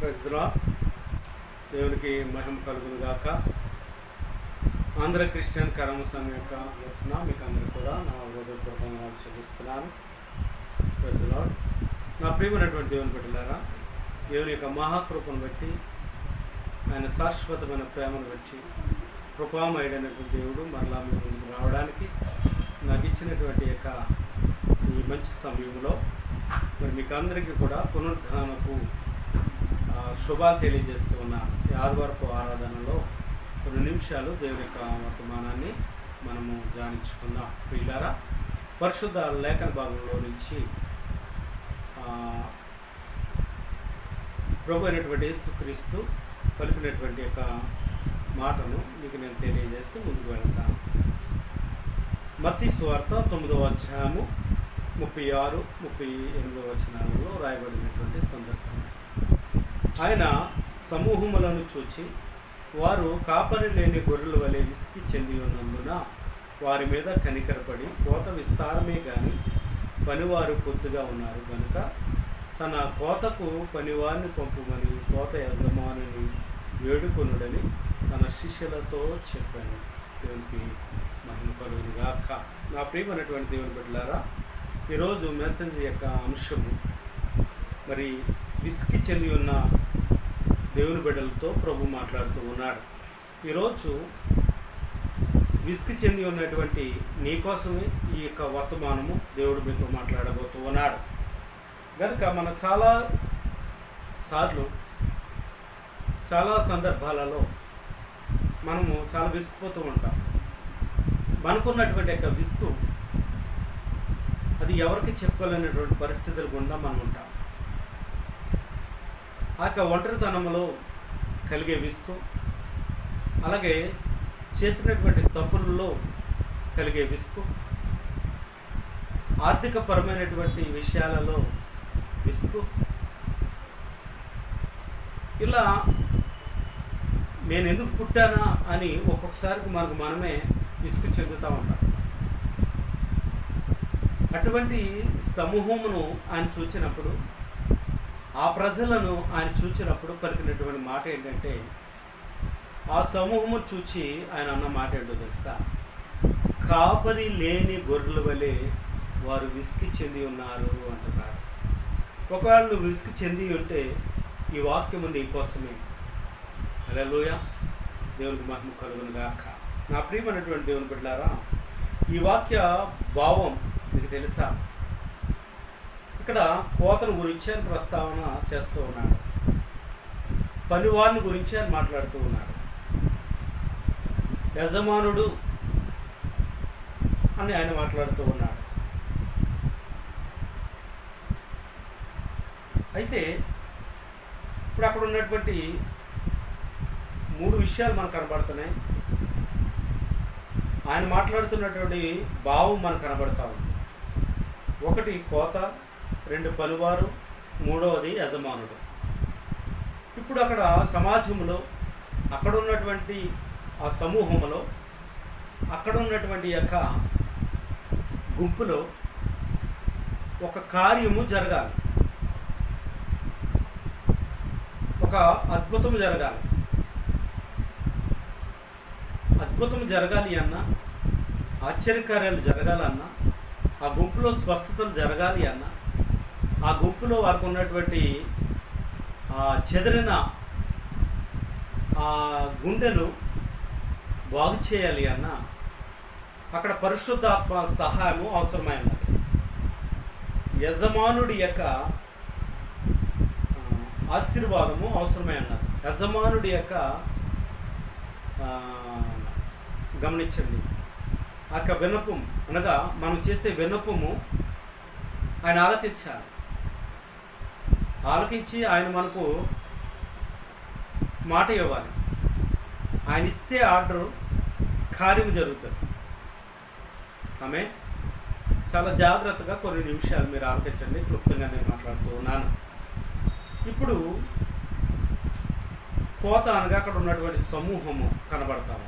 ప్రజల దేవునికి మహిమ కలుగును గాక. ఆంధ్ర క్రిస్టియన్ కర్మ సంఘం యొక్క మీకు అందరికీ కూడా నా హృదయపూర్వకంగా చెల్లిస్తున్నాను. ప్రజల నా ప్రియమైనటువంటి దేవుని బిడ్డలారా, దేవుని యొక్క మహాకృపను బట్టి, ఆయన శాశ్వతమైన ప్రేమను బట్టి, కృపామయుడైనటువంటి దేవుడు మరలా మీ ముందుకు రావడానికి నాకు ఇచ్చినటువంటి యొక్క ఈ మంచి సమయంలో మరి మీకు అందరికీ కూడా పునరుద్ధానపు శుభాలు తెలియజేస్తూ ఉన్న ఈ ఆదివారపు ఆరాధనలో కొన్ని నిమిషాలు దేవుని యొక్క వర్తమానాన్ని మనము ధ్యానించుకుందాం. ప్రియులారా, పరిశుద్ధ లేఖన భాగంలో నుంచి ప్రభు అయినటువంటి యేసుక్రీస్తు పలికినటువంటి యొక్క మాటను మీకు నేను తెలియజేసి ముందుకు వెళ్తాను. మత్తయి సువార్త 9వ అధ్యాయము 36, 38 వచనాలలో రాయబడినటువంటి సందర్భం. ఆయన సమూహములను చూచి వారు కాపరి లేని గొర్రెల వలె విసికి చెంది ఉన్నందున వారి మీద కనికరపడి, కోత విస్తారమే కానీ పనివారు కొద్దిగా ఉన్నారు కనుక తన కోతకు పనివారిని పంపుమని కోత యజమానిని వేడుకొనుడని తన శిష్యులతో చెప్పాను. దేవునికి మహిమ కలుగును గాక. నా ప్రియమైనటువంటి దేవుని బిడ్డలారా, ఈరోజు మెసేజ్ యొక్క అంశము మరి విసికి చెంది ఉన్న దేవుని బిడ్డలతో ప్రభు మాట్లాడుతూ ఉన్నాడు. ఈరోజు విసికి చెంది ఉన్నటువంటి నీకోసమే ఈ యొక్క వర్తమానము దేవుడు మీతో మాట్లాడబోతూ ఉన్నాడు. కనుక మనం చాలా సార్లు చాలా సందర్భాలలో మనము చాలా విసిగిపోతూ ఉంటాం. మనకున్నటువంటి యొక్క విసుగు అది ఎవరికి చెప్పుకోలేనటువంటి పరిస్థితుల గుండా మనం ఉంటాం. ఆ యొక్క ఒంటరితనంలో కలిగే విసుగు, అలాగే చేసినటువంటి తప్పులలో కలిగే విసుగు, ఆర్థికపరమైనటువంటి విషయాలలో విసుగు, ఇలా నేను ఎందుకు పుట్టానా అని ఒక్కొక్కసారికి మనకు మనమే విసుగు చెందుతూ ఉంటాం. అటువంటి సమూహమును ఆయన చూచినప్పుడు, ఆ ప్రజలను ఆయన చూచినప్పుడు పలికినటువంటి మాట ఏంటంటే, ఆ సమూహము చూచి ఆయన అన్న మాట ఏంటో తెలుసా? కాపరి లేని గొర్రెల వలె వారు విసికి చెంది ఉన్నారు అంటున్నారు. ఒకవేళ నువ్వు విసికి చెంది ఉంటే ఈ వాక్యము నీ కోసమే. హల్లెలూయా, దేవునికి మహిమ కలుగును గాక. నా ప్రియమైనటువంటి దేవుని బిడ్డలారా, ఈ వాక్య భావం మీకు తెలుసా? ఇక్కడ కోతను గురించి ఆయన ప్రస్తావన చేస్తూ ఉన్నాడు, పనివారిని గురించి ఆయన మాట్లాడుతూ ఉన్నాడు, యజమానుడు అని ఆయన మాట్లాడుతూ ఉన్నాడు. అయితే ఇప్పుడు అక్కడ ఉన్నటువంటి 3 విషయాలు మనకు కనబడుతున్నాయి. ఆయన మాట్లాడుతున్నటువంటి భావం మనకు కనబడతా ఉంది. 1 కోత, 2 పనివారు, 3వది యజమానుడు. ఇప్పుడు అక్కడ సమాజంలో, అక్కడ ఉన్నటువంటి ఆ సమూహంలో, అక్కడ ఉన్నటువంటి యొక్క గుంపులో ఒక కార్యము జరగాలి, ఒక అద్భుతం జరగాలి. అద్భుతం జరగాలి అన్నా, ఆశ్చర్యకార్యాలు జరగాలన్నా, ఆ గుంపులో స్వస్థతలు జరగాలి అన్నా, ఆ గుంపులో వారికి ఉన్నటువంటి చెదిరిన ఆ గుండెలు బాగు చేయాలి అన్నా, అక్కడ పరిశుద్ధాత్మ సహాయము అవసరమైనది. యజమానుడి యొక్క ఆశీర్వాదము అవసరమైనది. యజమానుడి యొక్క గమనించండి, ఆ యొక్క విన్నపం అనగా మనం చేసే విన్నపము ఆయన ఆలకించాలి. ఆలకించి ఆయన మనకు మాట ఇవ్వాలి. ఆయన ఇస్తే ఆర్డరు కార్యం జరుగుతుంది. ఆమె చాలా జాగ్రత్తగా కొన్ని నిమిషాలు మీరు ఆలకించండి. క్లుప్తంగా నేను మాట్లాడుతూ ఉన్నాను. ఇప్పుడు కోత అనగా అక్కడ ఉన్నటువంటి సమూహము కనబడతాము.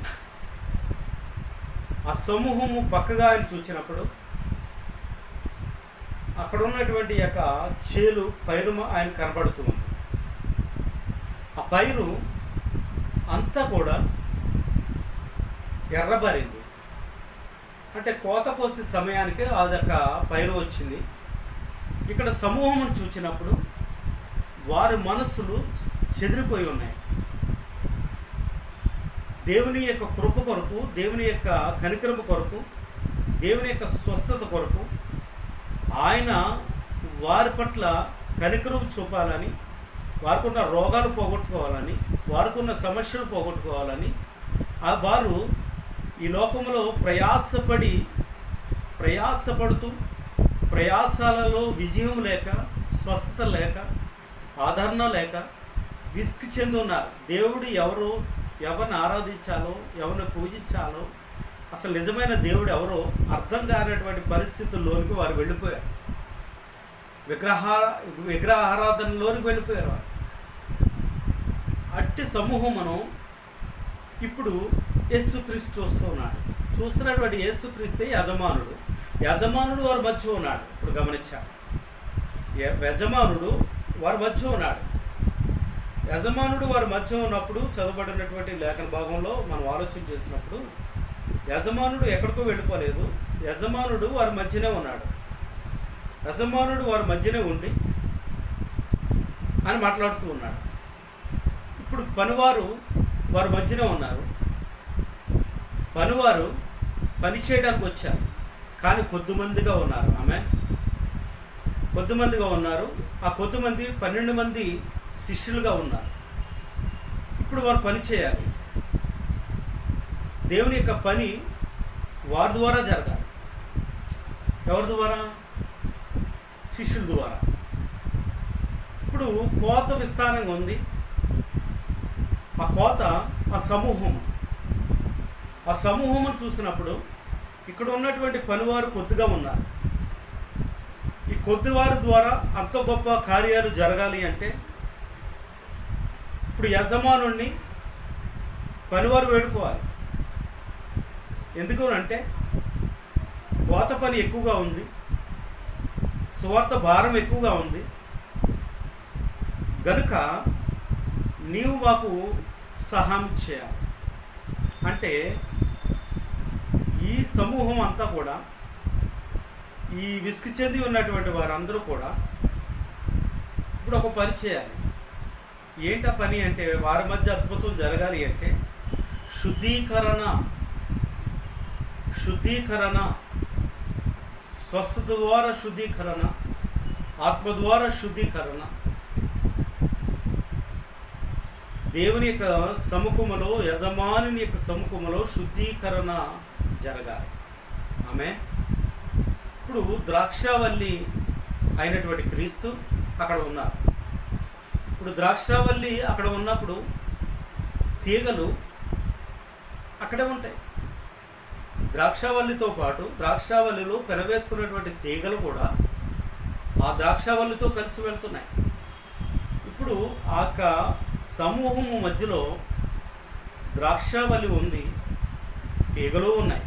ఆ సమూహము పక్కగా ఆయన చూసినప్పుడు అక్కడ ఉన్నటువంటి యొక్క చేలు పైరుమ ఆయన కనబడుతూ ఉంది. ఆ పైరు అంతా కూడా ఎర్రబరింది. అంటే కోత కోసే సమయానికి అదొక పైరు వచ్చింది. ఇక్కడ సమూహం చూచినప్పుడు వారి మనస్సులు చెదిరిపోయి ఉన్నాయి. దేవుని యొక్క కృప కొరకు, దేవుని యొక్క కనికరము కొరకు, దేవుని యొక్క స్వస్థత కొరకు ఆయన వారి పట్ల కనికరం చూపాలని, వారికున్న రోగాలు పోగొట్టుకోవాలని, వారికున్న సమస్యలు పోగొట్టుకోవాలని వారు ఈ లోకంలో ప్రయాసపడుతూ ప్రయాసాలలో విజయం లేక, స్వస్థత లేక, ఆదరణ లేక విసిగి చెంది ఉన్నారు. దేవుడు ఎవరిని ఆరాధించాలో, ఎవరిని పూజించాలో, అసలు నిజమైన దేవుడు ఎవరో అర్థం కానటువంటి పరిస్థితుల్లోనికి వారు వెళ్ళిపోయారు. విగ్రహ ఆరాధనలోనికి వెళ్ళిపోయారు వారు. అట్టి సమూహమును ఇప్పుడు యేసుక్రీస్తు చూస్తున్నాడు. చూస్తున్నటువంటి యేసుక్రీస్తే యజమానుడు వారి మధ్య ఉన్నాడు. ఇప్పుడు గమనించాడు, యజమానుడు వారి మధ్య ఉన్నాడు. యజమానుడు వారి మధ్య ఉన్నప్పుడు చదవబడినటువంటి లేఖన భాగంలో మనం ఆలోచన చేసినప్పుడు యజమానుడు ఎక్కడికో వెళ్ళిపోలేదు. యజమానుడు వారి మధ్యనే ఉన్నాడు. యజమానుడు వారి మధ్యనే ఉండి అని మాట్లాడుతూ ఉన్నాడు. ఇప్పుడు పనివారు వారి మధ్యనే ఉన్నారు. పనివారు పని చేయడానికి వచ్చారు, కానీ కొద్దిమందిగా ఉన్నారు. కొద్దిమందిగా ఉన్నారు. ఆ కొద్దిమంది 12 మంది శిష్యులుగా ఉన్నారు. ఇప్పుడు వారు పని చేయాలి. దేవుని యొక్క పని వారి ద్వారా జరగాలి. ఎవరి ద్వారా? శిష్యుల ద్వారా. ఇప్పుడు కోత విస్తారంగా ఉంది. ఆ కోత ఆ సమూహమును చూసినప్పుడు ఇక్కడ ఉన్నటువంటి పనివారు కొద్దిగా ఉన్నారు. ఈ కొద్దివారి ద్వారా అంత గొప్ప కార్యాలు జరగాలి అంటే ఇప్పుడు యజమానుణ్ణి పనివారు వేడుకోవాలి. ఎందుకు అంటే కోత పని ఎక్కువగా ఉంది, సువార్త భారం ఎక్కువగా ఉంది గనుక నీవు మాకు సహాయం చేయాలి. అంటే ఈ సమూహం అంతా కూడా, ఈ విసుగు చెంది ఉన్నటువంటి వారందరూ కూడా ఇప్పుడు ఒక పని చేయాలి. ఏంటా పని అంటే వారి మధ్య అద్భుతం జరగాలి అంటే శుద్ధీకరణ, స్వస్థత ద్వారా శుద్ధీకరణ, ఆత్మ ద్వారా శుద్ధీకరణ, దేవుని యొక్క సముఖములో, యజమానుని యొక్క సముఖములో శుద్ధీకరణ జరగాలి. ఇప్పుడు ద్రాక్షావల్లి అయినటువంటి క్రీస్తు అక్కడ ఉన్నారు. ఇప్పుడు ద్రాక్షావల్లి అక్కడ ఉన్నప్పుడు తీగలు అక్కడే ఉంటాయి. ద్రాక్షావల్లితో పాటు ద్రాక్షావల్లిలో పెనవేసుకున్నటువంటి తీగలు కూడా ఆ ద్రాక్షావల్లితో కలిసి వెళ్తున్నాయి. ఇప్పుడు ఆ సమూహము మధ్యలో ద్రాక్షావల్లి ఉంది, తీగలు ఉన్నాయి.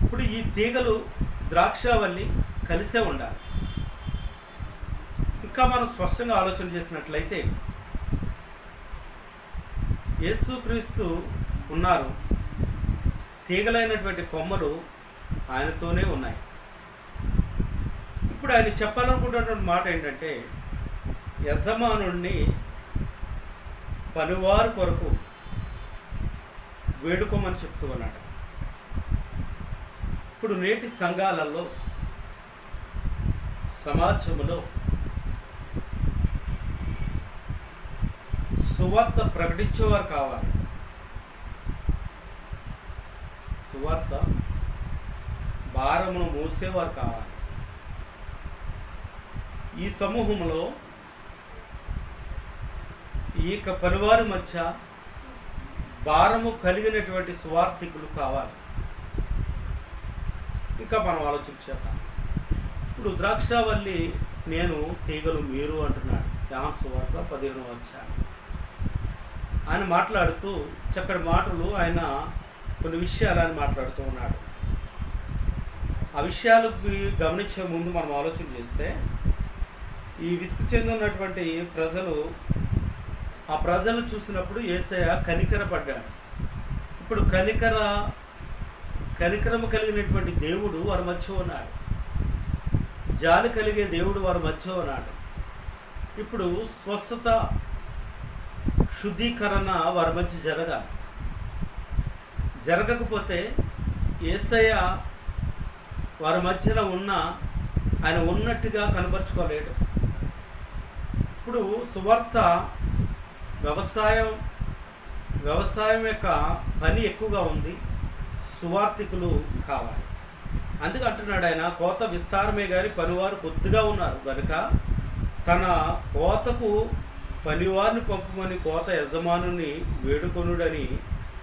ఇప్పుడు ఈ తీగలు ద్రాక్షావల్లి కలిసే ఉండాలి. ఇంకా మనం స్పష్టంగా ఆలోచన చేసినట్లయితే యేసుక్రీస్తు ఉన్నారు, తీగలైనటువంటి కొమ్మలు ఆయనతోనే ఉన్నాయి. ఇప్పుడు ఆయన చెప్పాలనుకుంటున్నటువంటి మాట ఏంటంటే యజమానుణ్ణి పనివారు కొరకు వేడుకోమని చెప్తూ ఉన్నాడు. ఇప్పుడు నేటి సంఘాలలో, సమాజంలో సువార్త ప్రకటించేవారు కావాలి. సువార్త భారమును మోసేవారు కావాలి. ఈ సమూహంలో ఈ పనివారి మధ్య భారము కలిగినటువంటి సువార్థికులు కావాలి. ఇంకా మనం ఆలోచించేద్దాం. ఇప్పుడు ద్రాక్షావల్లి నేను, తీగలు మీరు అంటున్నాడు యోహాను సువార్త 15వ అధ్యాయం. ఆయన మాట్లాడుతూ చక్కటి మాటలు, ఆయన కొన్ని విషయాలు ఆయన మాట్లాడుతూ ఉన్నాడు. ఆ విషయాలకు గమనించే ముందు మనం ఆలోచన చేస్తే ఈ విసుగు చెందున్నటువంటి ప్రజలు ఆ ప్రజలను చూసినప్పుడు యేసయ్య కనికరపడ్డాడు. ఇప్పుడు కనికరము కలిగినటువంటి దేవుడు వారి మధ్య ఉన్నాడు. జాలి కలిగే దేవుడు వారి మధ్య ఉన్నాడు. ఇప్పుడు స్వస్థత, శుద్ధీకరణ వారి మధ్య జరగాలి. జరగకపోతే యేసయ్య వారి మధ్యన ఆయన ఉన్నట్టుగా కనపరుచుకోలేడు. ఇప్పుడు సువార్త వ్యవసాయం యొక్క పని ఎక్కువగా ఉంది. సువార్థికులు కావాలి. అందుకు అంటున్నాడు ఆయన, కోత విస్తారమే కానీ పనివారు కొద్దిగా ఉన్నారు కనుక తన కోతకు పనివారిని పంపమని కోత యజమానుని వేడుకొనుడని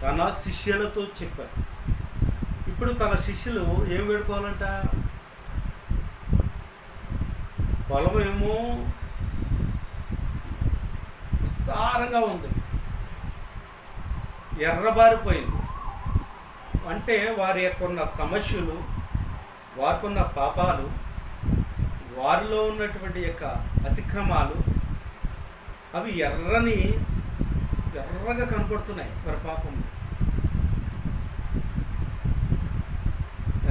తన శిష్యులతో చెప్పారు. ఇప్పుడు తన శిష్యులు ఏం వేడుకోవాలంట? పొలం ఏమో విస్తారంగా ఉంది, ఎర్రబారిపోయింది. అంటే వారి యొక్క ఉన్న సమస్యలు, వారికి ఉన్న పాపాలు, వారిలో ఉన్నటువంటి యొక్క అతిక్రమాలు అవి ఎర్రగా కనపడుతున్నాయి. వారి పాపం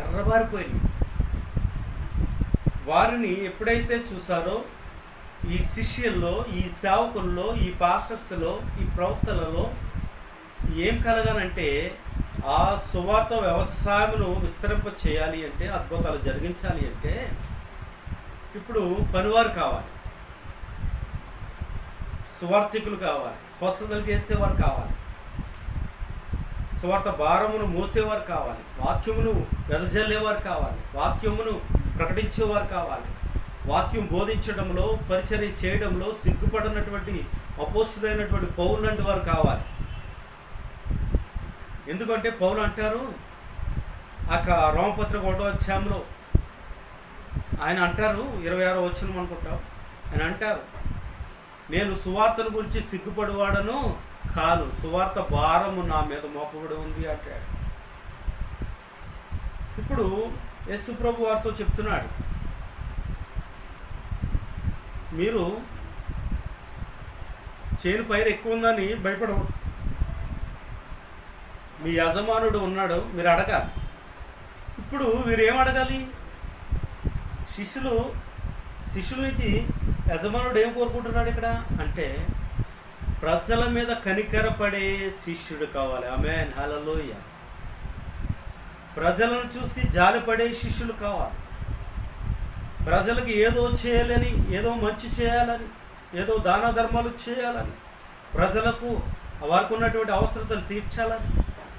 ఎర్రబారిపోయింది. వారిని ఎప్పుడైతే చూసారో ఈ శిష్యుల్లో, ఈ సేవకుల్లో, ఈ పాస్టర్స్లో, ఈ ప్రవక్తలలో ఏం కలగాలంటే ఆ సువార్త వ్యవసాయమును విస్తరింప చేయాలి అంటే, అద్భుతాలు జరిగించాలి అంటే ఇప్పుడు పనివారు కావాలి, సువార్థికులు కావాలి, స్వస్థతలు చేసేవారు కావాలి, సువార్త భారమును మోసేవారు కావాలి, వాక్యమును వెదజల్లేవారు కావాలి, వాక్యమును ప్రకటించేవారు కావాలి, వాక్యం బోధించడంలో, పరిచర్య చేయడంలో సిగ్గుపడినటువంటి అపోస్తులైనటువంటి పౌలు లాంటి వారు కావాలి. ఎందుకంటే పౌలు అంటారు, రోమపత్రిక 1వ అధ్యాయంలో ఆయన అంటారు, 26వ వచనం అనుకుంటాం, ఆయన అంటారు, నేను సువార్తను గురించి సిగ్గుపడివాడను కాను, సువార్త భారము నా మీద మోపబడి ఉంది అంటాడు. ఇప్పుడు యేసు ప్రభు వారితో చెప్తున్నాడు, మీరు చేను పైరు ఎక్కువ ఉందని భయపడవద్దు, మీ యజమానుడు ఉన్నాడు, మీరు అడగాలి. ఇప్పుడు మీరు ఏం అడగాలి? శిష్యుల నుంచి యజమానుడు ఏం కోరుకుంటున్నాడు ఇక్కడ అంటే, ప్రజల మీద కనికరపడే శిష్యుడు కావాలి. ఆమేన్, హల్లెలూయా. ప్రజలను చూసి జాలిపడే శిష్యులు కావాలి. ప్రజలకు ఏదో చేయాలని, ఏదో మంచి చేయాలని, ఏదో దాన ధర్మాలు చేయాలని, ప్రజలకు వారికి ఉన్నటువంటి అవసరతలు తీర్చాలని,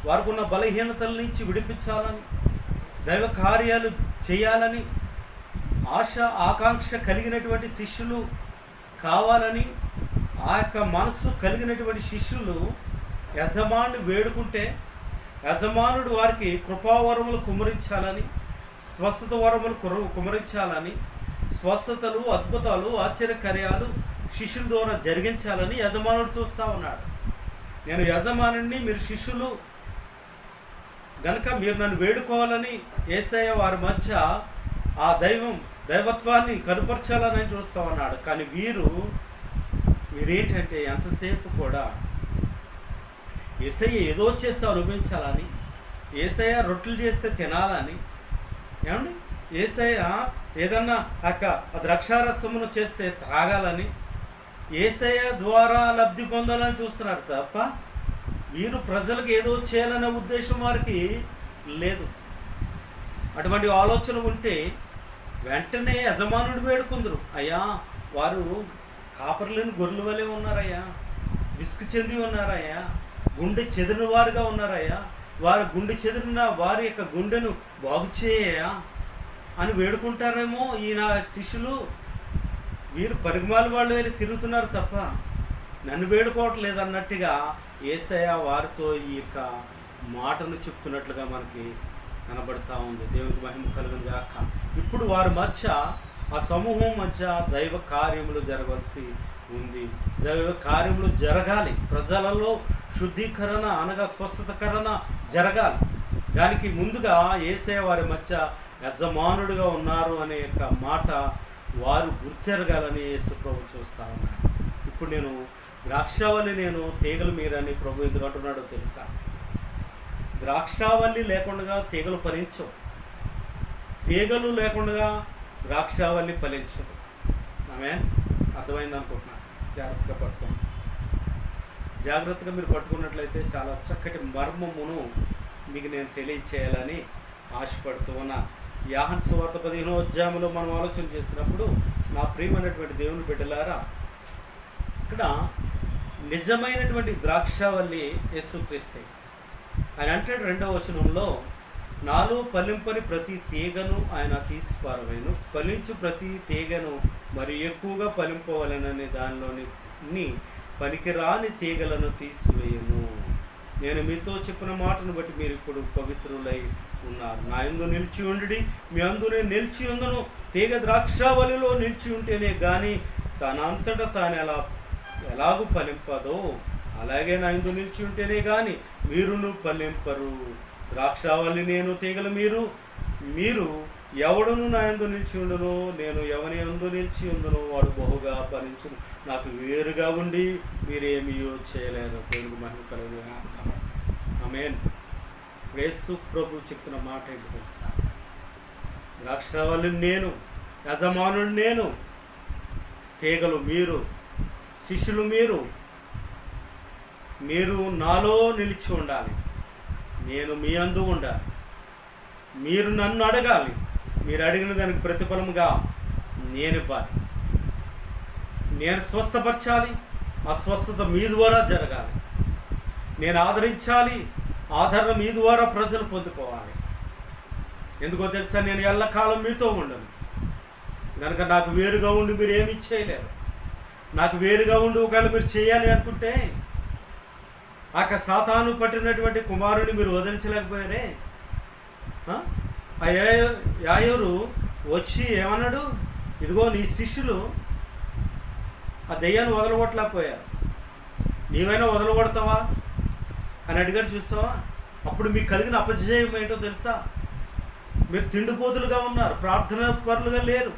వారికి ఉన్న బలహీనతల నుంచి విడిపించాలని, దైవ కార్యాలు చేయాలని ఆశ ఆకాంక్ష కలిగినటువంటి శిష్యులు కావాలని, ఆ యొక్క మనస్సు కలిగినటువంటి శిష్యులు యజమానుని వేడుకుంటే యజమానుడు వారికి కృపావరములు కుమ్మరించాలని, స్వస్థత వరములు కుమ్మరించాలని, స్వస్థతలు, అద్భుతాలు, ఆశ్చర్యకార్యాలు శిష్యుల ద్వారా జరిగించాలని యజమానుడు చూస్తూ ఉన్నాడు. నేను యజమానుడిని, మీరు శిష్యులు గనుక మీరు నన్ను వేడుకోవాలని యేసయ్య వారి మధ్య ఆ దైవత్వాన్ని కనుపరచాలని చూస్తూ ఉన్నాడు. కానీ వీరేంటంటే ఎంతసేపు కూడా యేసయ్య ఏదో చేస్తే అనుభవించాలని, యేసయ్య రొట్టెలు చేస్తే తినాలని, ఏమండి యేసయ్య ఏదన్నా ద్రాక్షారసమును చేస్తే త్రాగాలని, యేసయ్య ద్వారా లబ్ధి పొందాలని చూస్తున్నారు తప్ప వీరు ప్రజలకు ఏదో చేయాలనే ఉద్దేశం వారికి లేదు. అటువంటి ఆలోచన ఉంటే వెంటనే యజమానుడు వేడుకుందరు, అయ్యా వారు కాపర్లేని గొర్రెల వలె ఉన్నారయ్యా, విసుగు చెంది ఉన్నారయ్యా, గుండె చెదిరిన వారుగా ఉన్నారయ్యా, వారి గుండె చెదిరిన వారి యొక్క గుండెను బాగు చేయయా అని వేడుకుంటారేమో ఈయన శిష్యులు. వీరు పరిమాల వాళ్ళు వెళ్ళి తిరుగుతున్నారు తప్ప నన్ను వేడుకోవట్లేదు అన్నట్టుగా యేసయ్య వారితో ఈ యొక్క మాటను చెప్తున్నట్లుగా మనకి కనబడతా ఉంది. దేవునికి మహిమ కలుగును గాక. ఇప్పుడు వారి మధ్య, ఆ సమూహం మధ్య దైవ కార్యములు జరగవలసి ఉంది. దైవ కార్యములు జరగాలి. ప్రజలలో శుద్ధీకరణ అనగా స్వస్థతకరణ జరగాలి. దానికి ముందుగా యేసయ్య వారి మధ్య యజమానుడిగా ఉన్నారు అనే యొక్క మాట వారు గుర్తెరగాలని యేసు ప్రభు చూస్తా ఉన్నారు. ఇప్పుడు నేను ద్రాక్షావల్లి నేను, తీగలు మీరని ప్రభు ఎందుకు అంటున్నాడో తెలుసా? ద్రాక్షావల్లి లేకుండా తీగలు ఫలించవు, తీగలు లేకుండా ద్రాక్షావల్లి ఫలించదు. ఆమె అర్థమైంది అనుకుంటున్నాను. జాగ్రత్తగా పట్టుకోండి. జాగ్రత్తగా మీరు పట్టుకున్నట్లయితే చాలా చక్కటి మర్మమును మీకు నేను తెలియచేయాలని ఆశపడుతూ ఉన్నా. యోహాను సువార్త 15వ అధ్యాయంలో మనం ఆలోచన చేసినప్పుడు, నా ప్రియమైనటువంటి దేవుని బిడ్డలారా, ఇక్కడ నిజమైనటువంటి ద్రాక్షావల్లి యేసుక్రీస్తే. ఆయన అంటాడు 2వ వచనంలో, నాలో ఫలింపని ప్రతి తీగను ఆయన తీసి పారవేయును, ఫలించు ప్రతి తీగను మరి ఎక్కువగా ఫలింపవలెనని దానిలోని పనికిరాని తీగలను తీసివేయను. నేను మీతో చెప్పిన మాటను బట్టి మీరు ఇప్పుడు పవిత్రులై ఉన్నారు. నా యందు నిలిచి ఉండి మీ అందు నేను నిలిచి ఉందును. తీగ ద్రాక్షావల్లిలో నిలిచి ఉంటేనే కానీ తనంతటా తాను ఎలాగూ ఫలింపదో, అలాగే నా యందు నిలిచి ఉంటేనే కానీ మీరును ఫలింపరు. ద్రాక్షావల్లి నేను, తీగలు మీరు. మీరు ఎవడును నా యందు నిలిచి ఉండును, నేను ఎవని యందు నిలిచి ఉండును వాడు బహుగా ఫలించును. నాకు వేరుగా ఉండి మీరేమీ చేయలేరు. దేవునికి మహిమ కలుగును గాక. ఆమేన్. యేసు ప్రభు చెప్తున్న మాట ఏంటి తెలుసా? ద్రాక్షావల్లి నేను, యజమానుడు నేను, తీగలు మీరు, శిష్యులు మీరు. మీరు నాలో నిలిచి ఉండాలి, నేను మీ అందు ఉండాలి. మీరు నన్ను అడగాలి, మీరు అడిగిన దానికి ప్రతిఫలముగా నేను ఇవ్వాలి. నేను స్వస్థపరచాలి, ఆ స్వస్థత మీ ద్వారా జరగాలి. నేను ఆదరించాలి, ఆదరణ మీ ద్వారా ప్రజలు పొందుకోవాలి. ఎందుకో తెలుసా? నేను ఎల్లకాలం మీతో ఉండను కనుక నాకు వేరుగా ఉండి మీరు ఏమి చేయలేరు. నాకు వేరుగా ఉండి ఒకవేళ మీరు చేయాలి అనుకుంటే, ఆ సాతాను పట్టినటువంటి కుమారుని మీరు వదిలించలేకపోయారే. ఆ యాయోరు వచ్చి ఏమన్నాడు? ఇదిగో నీ శిష్యులు ఆ దెయ్యాన్ని వదలగొట్టలేకపోయారు, నీవైనా వదలగొడతావా అని అడిగాడు. చూస్తావా? అప్పుడు మీకు కలిగిన అపజయం ఏంటో తెలుసా? మీరు తిండిపోతులుగా ఉన్నారు, ప్రార్థన పరులుగా లేరు,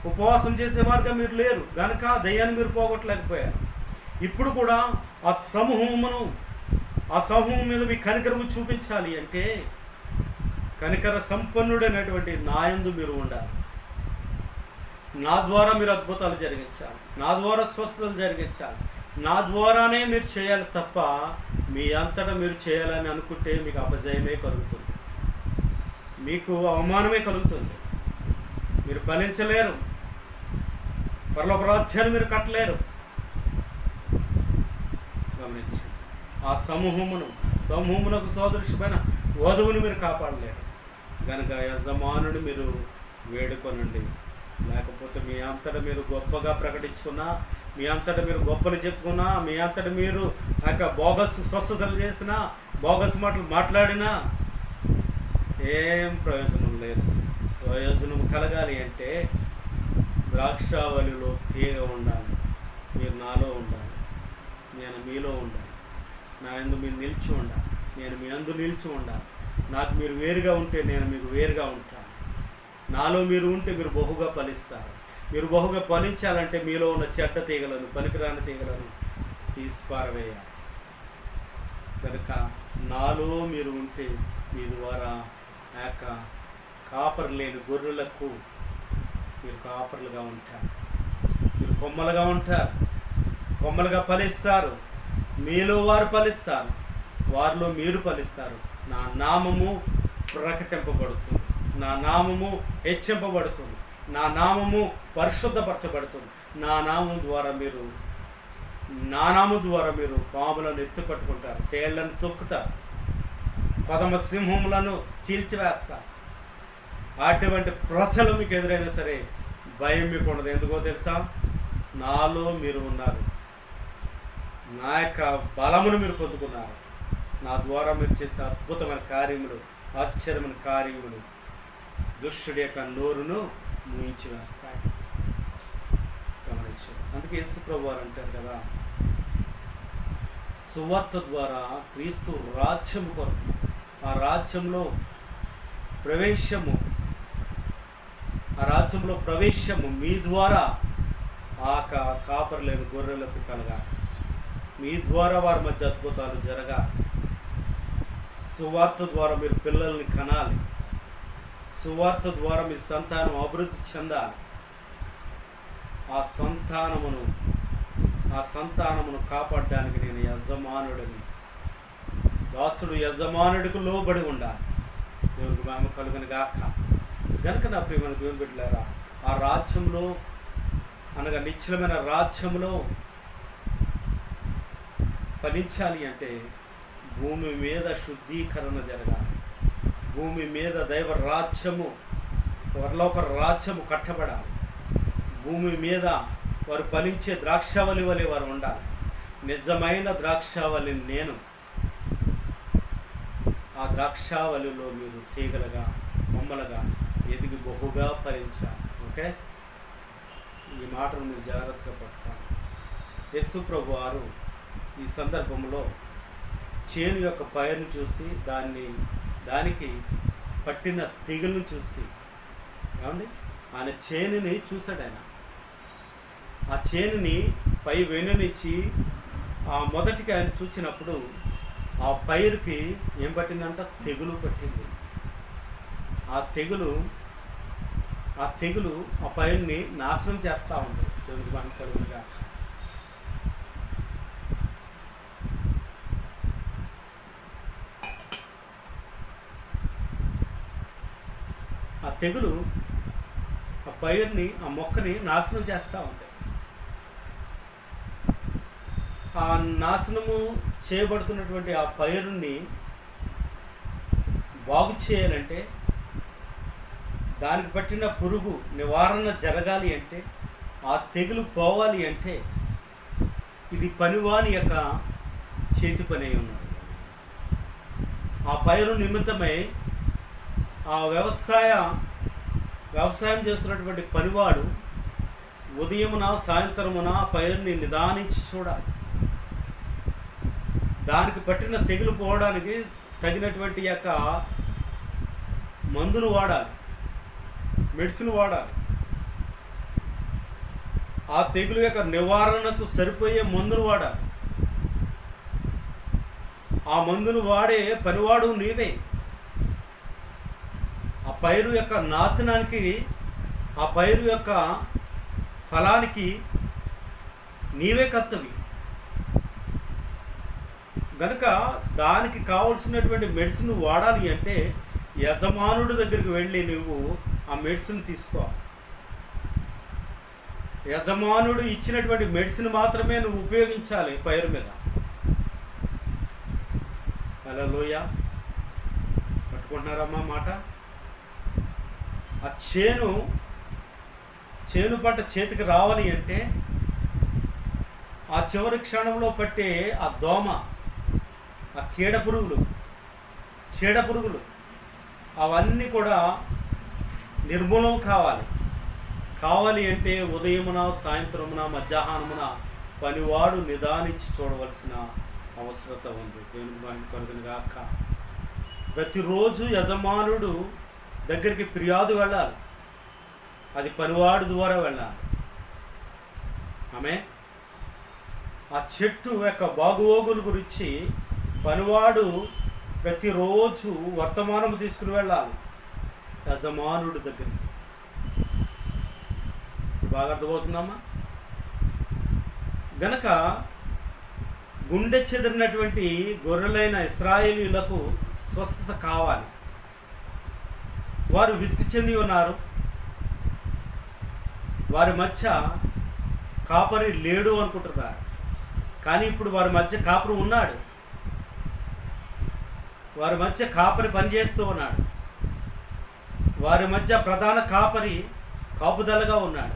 ఉపవాసం చేసేవారుగా మీరు లేరు కనుక ఆ దయ్యాన్ని మీరు పోగొట్టలేకపోయారు. ఇప్పుడు కూడా ఆ సమూహం మీద మీ కనికరము చూపించాలి అంటే, కనికర సంపన్నుడైనటువంటి నా యందు మీరు ఉండాలి. నా ద్వారా మీరు అద్భుతాలు జరిగించాలి, నా ద్వారా స్వస్థతలు జరిగించాలి, నా ద్వారానే మీరు చేయాలి తప్ప మీ అంతటా మీరు చేయాలని అనుకుంటే మీకు అపజయమే కలుగుతుంది, మీకు అవమానమే కలుగుతుంది. మీరు ఫలించలేరు, పరలోక రాజ్యాన్ని మీరు కట్టలేరు. గమనించి ఆ సమూహమునకు సోదృశ్యమైన వధువుని మీరు కాపాడలేరు కనుక యజమానుని మీరు వేడుకొనండి. లేకపోతే మీ అంతటా మీరు గొప్పగా ప్రకటించుకున్నా, మీ అంతటా మీరు గొప్పలు చెప్పుకున్నా, మీ అంతటా మీరు బోగస్ స్వస్థతలు చేసినా, బోగస్ మాటలు మాట్లాడినా ఏం ప్రయోజనం లేదు. ప్రయోజనం కలగాలి అంటే ద్రాక్షావళిలో తీగ ఉండాలి, మీరు నాలో ఉండాలి, నేను మీలో ఉండాలి, నా యందు మీరు నిలిచి ఉండాలి, నేను మీ యందు నిలిచి ఉండాలి. నాకు మీరు వేరుగా ఉంటే నేను మీకు వేరుగా ఉంటాను. నాలో మీరు ఉంటే మీరు బహుగా ఫలిస్తారు. మీరు బహుగా ఫలించాలంటే మీలో ఉన్న చెడ్డ తీగలను, పనికిరాని తీగలను తీసి పారవేయాలి. కనుక నాలో మీరు ఉంటే మీ ద్వారా కాపరు లేని గొర్రెలకు మీరు కాపర్లుగా ఉంటారు. మీరు కొమ్మలుగా ఉంటారు, కొమ్మలుగా ఫలిస్తారు. మీలో వారు ఫలిస్తారు, వారిలో మీరు ఫలిస్తారు. నా నామము ప్రకటింపబడుతుంది, నా నామము హెచ్చింపబడుతుంది, నా నామము పరిశుద్ధపరచబడుతుంది. నా నామం ద్వారా మీరు పాములను ఎత్తుపట్టుకుంటారు, తేళ్లను తొక్కుతారు, పదమ సింహములను చీల్చివేస్తారు. అటువంటి ప్రజలు మీకు ఎదురైనా సరే భయం మీకు ఉండదు. ఎందుకో తెలుసా? నాలో మీరు ఉన్నారు, నా యొక్క బలమును మీరు పొందుకున్నారు. నా ద్వారా మీరు చేసే అద్భుతమైన కార్యములు, ఆశ్చర్యమైన కార్యములు దుష్టుడి యొక్క నోరును మూయించి వేస్తాయి. గమనించారు. అందుకే యేసు ప్రభు వారు అంటారు కదా, సువార్త ద్వారా క్రీస్తు రాజ్యము కొరకు, ఆ రాజ్యంలో ప్రవేశము మీ ద్వారా ఆ కాపరి లేని గొర్రెలకు కలగా. మీ ద్వారా వారి మధ్య అద్భుతాలు జరగా. సువార్త ద్వారా మీరు పిల్లల్ని కనాలి. సువార్త ద్వారా మీ సంతానం అభివృద్ధి చెందాలి. ఆ సంతానమును కాపాడడానికి నేను యజమానుడిని. దాసుడు యజమానుడికి లోబడి ఉండాలి. దేవునికి మహిమ కలుగును గాక. కనుక నా ప్రియమైన దేవుని బిడ్డలారా, ఆ రాజ్యంలో అనగా నిశ్చలమైన రాజ్యంలో ఫలించాలి అంటే భూమి మీద శుద్ధీకరణ జరగాలి. భూమి మీద దైవ రాజ్యము, పరలోక రాజ్యము కట్టబడాలి. భూమి మీద వారు ఫలించే ద్రాక్షావళి వలె వారు ఉండాలి. నిజమైన ద్రాక్షావళి నేను. ఆ ద్రాక్షావళిలో మీరు తీగలుగా, కొమ్మలుగా ఎదిగి బహుగా ఫలించాలి. ఓకే, ఈ మాటను మీరు జాగ్రత్తగా పట్టుకోండి. యేసు ప్రభు వారు ఈ సందర్భంలో చేను యొక్క పైరును చూసి దానికి పట్టిన తెగులను చూసి, ఏమండి, ఆయన చేనుని చూశాడు. ఆయన ఆ చేనుని పై వెన్నునిచ్చి ఆ మొదటికి ఆయన చూసినప్పుడు ఆ పైరుకి ఏం పట్టిందంట? తెగులు పట్టింది. ఆ తెగులు ఆ పైరుని నాశనం చేస్తూ ఉంది. దేవునికి మహిమ కలుగును గాక. ఆ తెగులు ఆ పైరుని, ఆ మొక్కని నాశనం చేస్తూ ఉంది. ఆ నాశనము చేయబడుతున్నటువంటి ఆ పైరుని బాగు చేయాలంటే, దానికి పట్టిన పురుగు నివారణ జరగాలి అంటే, ఆ తెగులు పోవాలి అంటే, ఇది పనివాని యొక్క చేతి పని అయి ఉన్నది. ఆ పైరు నిమిత్తమై ఆ వ్యవసాయం చేస్తున్నటువంటి పనివాడు ఉదయమున సాయంత్రమున ఆ పైరుని నిదానించి చూడాలి. దానికి పట్టిన తెగులు పోవడానికి తగినటువంటి యొక్క మందును వాడాలి, మెడిసిన్ వాడాలి. ఆ తెగులు యొక్క నివారణకు సరిపోయే మందును వాడాలి. ఆ మందును వాడే పనివాడు నీవే. ఆ పైరు యొక్క నాశనానికి, ఆ పైరు యొక్క ఫలానికి నీవే కర్తవి. కనుక దానికి కావలసినటువంటి మెడిసిన్ వాడాలి అంటే యజమానుడి దగ్గరికి వెళ్ళి నువ్వు ఆ మెడిసిన్ తీసుకోవాలి. యజమానుడు ఇచ్చినటువంటి మెడిసిన్ మాత్రమే నువ్వు ఉపయోగించాలి పైరు మీద. హల్లెలూయా, పట్టుకుంటున్నారమ్మా మాట? ఆ చేను పంట చేతికి రావాలి అంటే ఆ చివరి క్షణంలో పట్టే ఆ దోమ, ఆ చీడ పురుగులు అవన్నీ కూడా నిర్మూలం కావాలి అంటే ఉదయమున, సాయంత్రమున, మధ్యాహ్నమున పనివాడు నిదానించి చూడవలసిన అవసరత ఉంది. దేవునికి మహిమ కలుగును గాక. ప్రతిరోజు యజమానుడు దగ్గరికి ఫిర్యాదు వెళ్ళాలి. అది పనివాడు ద్వారా వెళ్ళాలి. ఆమె ఆ చెట్టు యొక్క బాగోగుల గురించి పనివాడు ప్రతిరోజు వర్తమానం తీసుకుని వెళ్ళాలి యజమానుడి దగ్గరికి. బాగా అర్థమవుతుందమ్మా? గనక గుండె చెదిరినటువంటి గొర్రెలైన ఇశ్రాయేలీయులకు స్వస్థత కావాలి. వారు విసిగి చెంది ఉన్నారు. వారి మధ్య కాపరి లేడు అనుకుంటున్నారు. కానీ ఇప్పుడు వారి మధ్య కాపరి ఉన్నాడు. వారి మధ్య కాపరి పనిచేస్తూ ఉన్నాడు. వారి మధ్య ప్రధాన కాపరి కాపుదలగా ఉన్నాడు.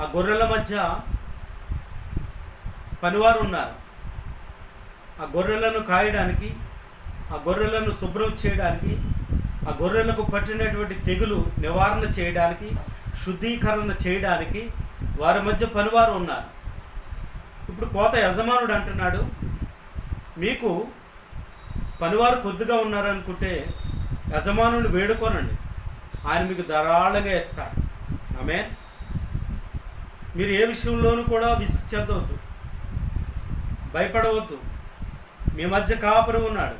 ఆ గొర్రెల మధ్య పనివారు ఉన్నారు. ఆ గొర్రెలను కాయడానికి, ఆ గొర్రెలను శుభ్రం చేయడానికి, ఆ గొర్రెలకు పట్టినటువంటి తెగులు నివారణ చేయడానికి, శుద్ధీకరణ చేయడానికి వారి మధ్య పనివారు ఉన్నారు. ఇప్పుడు కోత యజమానుడు అంటున్నాడు, మీకు పనివారు కొద్దిగా ఉన్నారనుకుంటే యజమానుని వేడుకోనండి, ఆయన మీకు ధారాళంగా ఇస్తాడు. ఆమేన్. మీరు ఏ విషయంలోనూ కూడా విసుగు చెందవద్దు, భయపడవద్దు. మీ మధ్య కాపరి ఉన్నాడు,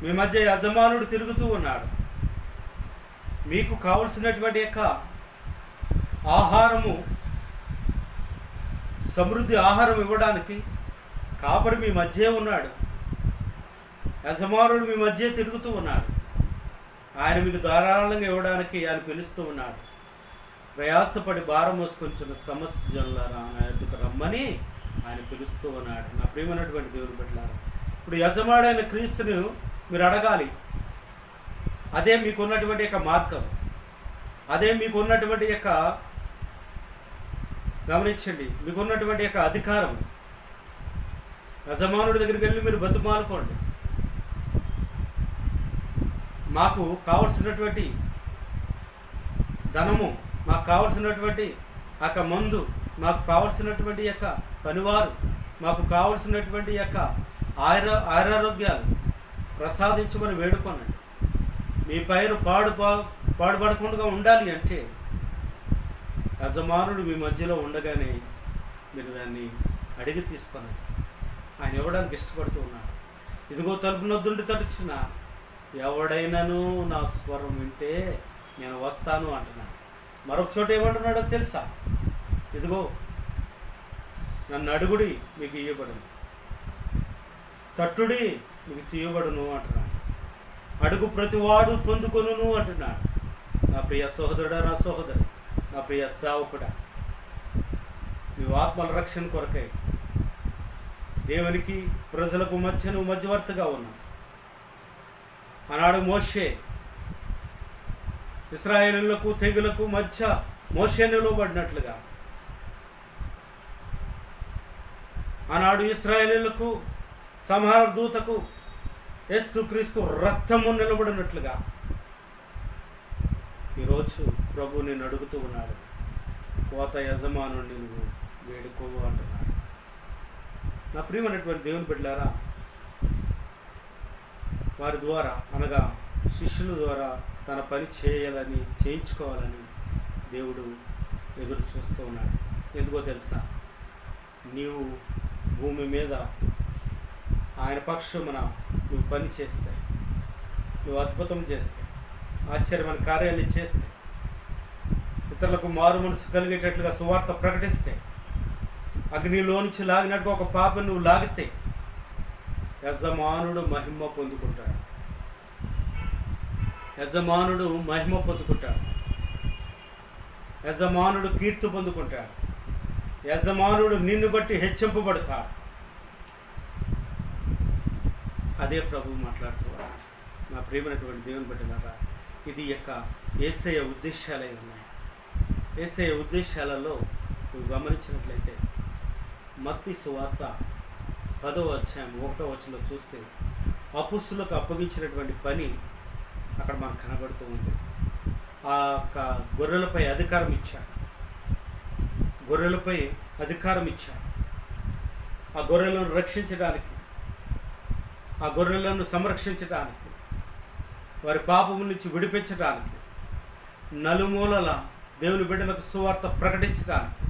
మీ మధ్య యజమానుడు తిరుగుతూ ఉన్నాడు. మీకు కావలసినటువంటి యొక్క ఆహారము, సమృద్ధి ఆహారం ఇవ్వడానికి కాపరి మీ మధ్య ఉన్నాడు, యజమానుడు మీ మధ్య తిరుగుతూ ఉన్నాడు. ఆయన మీకు ధారాళంగా ఇవ్వడానికి ఆయన పిలుస్తూ ఉన్నాడు. ప్రయాసపడి భారం మోసుకొంచున్న సమస్య జనులారా నా ఎద్దుకు రమ్మని ఆయన పిలుస్తూ ఉన్నాడు. నా ప్రియమైనటువంటి దేవుని బిడ్డలారా, ఇప్పుడు యజమాడైన క్రీస్తును మీరు అడగాలి. అదే మీకున్నటువంటి యొక్క మార్గం, అదే మీకున్నటువంటి యొక్క, గమనించండి, మీకున్నటువంటి యొక్క అధికారం. యజమానుడి దగ్గరికి వెళ్ళి మీరు బతుమాలుకోండి. మాకు కావలసినటువంటి ధనము, మాకు కావలసినటువంటి యొక్క మందు, మాకు కావలసినటువంటి యొక్క పనివారు, మాకు కావలసినటువంటి యొక్క ఆరోగ్యాలు ప్రసాదించమని వేడుకోనండి. మీ పైరు పాడుపడకుండా ఉండాలి అంటే యజమానుడు మీ మధ్యలో ఉండగానే మీరు దాన్ని అడిగి తీసుకొనండి. ఆయన ఇవ్వడానికి ఇష్టపడుతూ ఉన్నాడు. ఇదిగో తలుపు నొద్దుండి తడుచున్న ఎవడైనాను నా స్వరం వింటే నేను వస్తాను అంటున్నాడు. మరొక చోట ఏమంటున్నాడో తెలుసా? ఇదిగో నన్ను అడుగుడి మీకు ఇయ్యబడును, తట్టుడి మీకు తీయబడును అంటున్నాడు. అడుగు ప్రతివాడు పొందుకొనును అంటున్నాడు. నా ప్రియ సహోదరుడా, నా సహోదరు, నా ప్రియ సేవకుడా, నీవు ఆత్మల రక్షణ కొరకై దేవునికి ప్రజలకు మధ్యను మధ్యవర్తిగా ఉన్నావు. ఆనాడు మోషే ఇశ్రాయేలులకు తెగులకు మధ్య మోషే నిలువబడినట్లుగా, ఆనాడు ఇశ్రాయేలులకు సంహార దూతకు యేసుక్రీస్తు రక్తము నిలబడినట్లుగా ఈరోజు ప్రభు నిన్ను అడుగుతూ ఉన్నాడు. కోత యజమానుడిని నువ్వు వేడుకోవు అంటున్నాడు. నా ప్రియమైనటువంటి దేవుని బిడ్డలారా, వారి ద్వారా అనగా శిష్యుల ద్వారా తన పని చేయించుకోవాలని దేవుడు ఎదురు చూస్తూ ఉన్నాడు. ఎందుకో తెలుసా? నీవు భూమి మీద ఆయన పక్షమున నువ్వు పని చేస్తే, నువ్వు అద్భుతం చేస్తే, ఆశ్చర్యమైన కార్యాలు చేస్తే, ఇతరులకు మారు మనసు కలిగేటట్లుగా సువార్త ప్రకటిస్తే, అగ్నిలో నుంచి లాగినట్టుగా ఒక పాపను నువ్వు లాగితే యజమానుడు మహిమ పొందుకుంటాడు. యజమానుడు మహిమ పొందుకుంటాడు. యజమానుడు కీర్తి పొందుకుంటాడు. యజమానుడు నిన్ను బట్టి హెచ్చింపబడతాడు. అదే ప్రభువు మాట్లాడుతున్నాడు. నా ప్రియమైనటువంటి దేవుని బిడ్డలారా, ఇది యొక్క యేసయ్య ఉద్దేశాలే ఉన్నాయి. యేసయ్య ఉద్దేశాలలో నువ్వు గమనించినట్లయితే మత్తయి సువార్త 10వ అధ్యాయం 1వ వచనంలో చూస్తే అపొస్తలులకు అప్పగించినటువంటి పని అక్కడ మనకు కనబడుతూ ఉంది. ఆ యొక్క గొర్రెలపై అధికారం ఇచ్చాడు. గొర్రెలపై అధికారం ఇచ్చాడు. ఆ గొర్రెలను రక్షించడానికి, ఆ గొర్రెలను సంరక్షించడానికి, వారి పాపముల నుంచి విడిపించడానికి, నలుమూలల దేవుని బిడ్డలకు సువార్త ప్రకటించడానికి,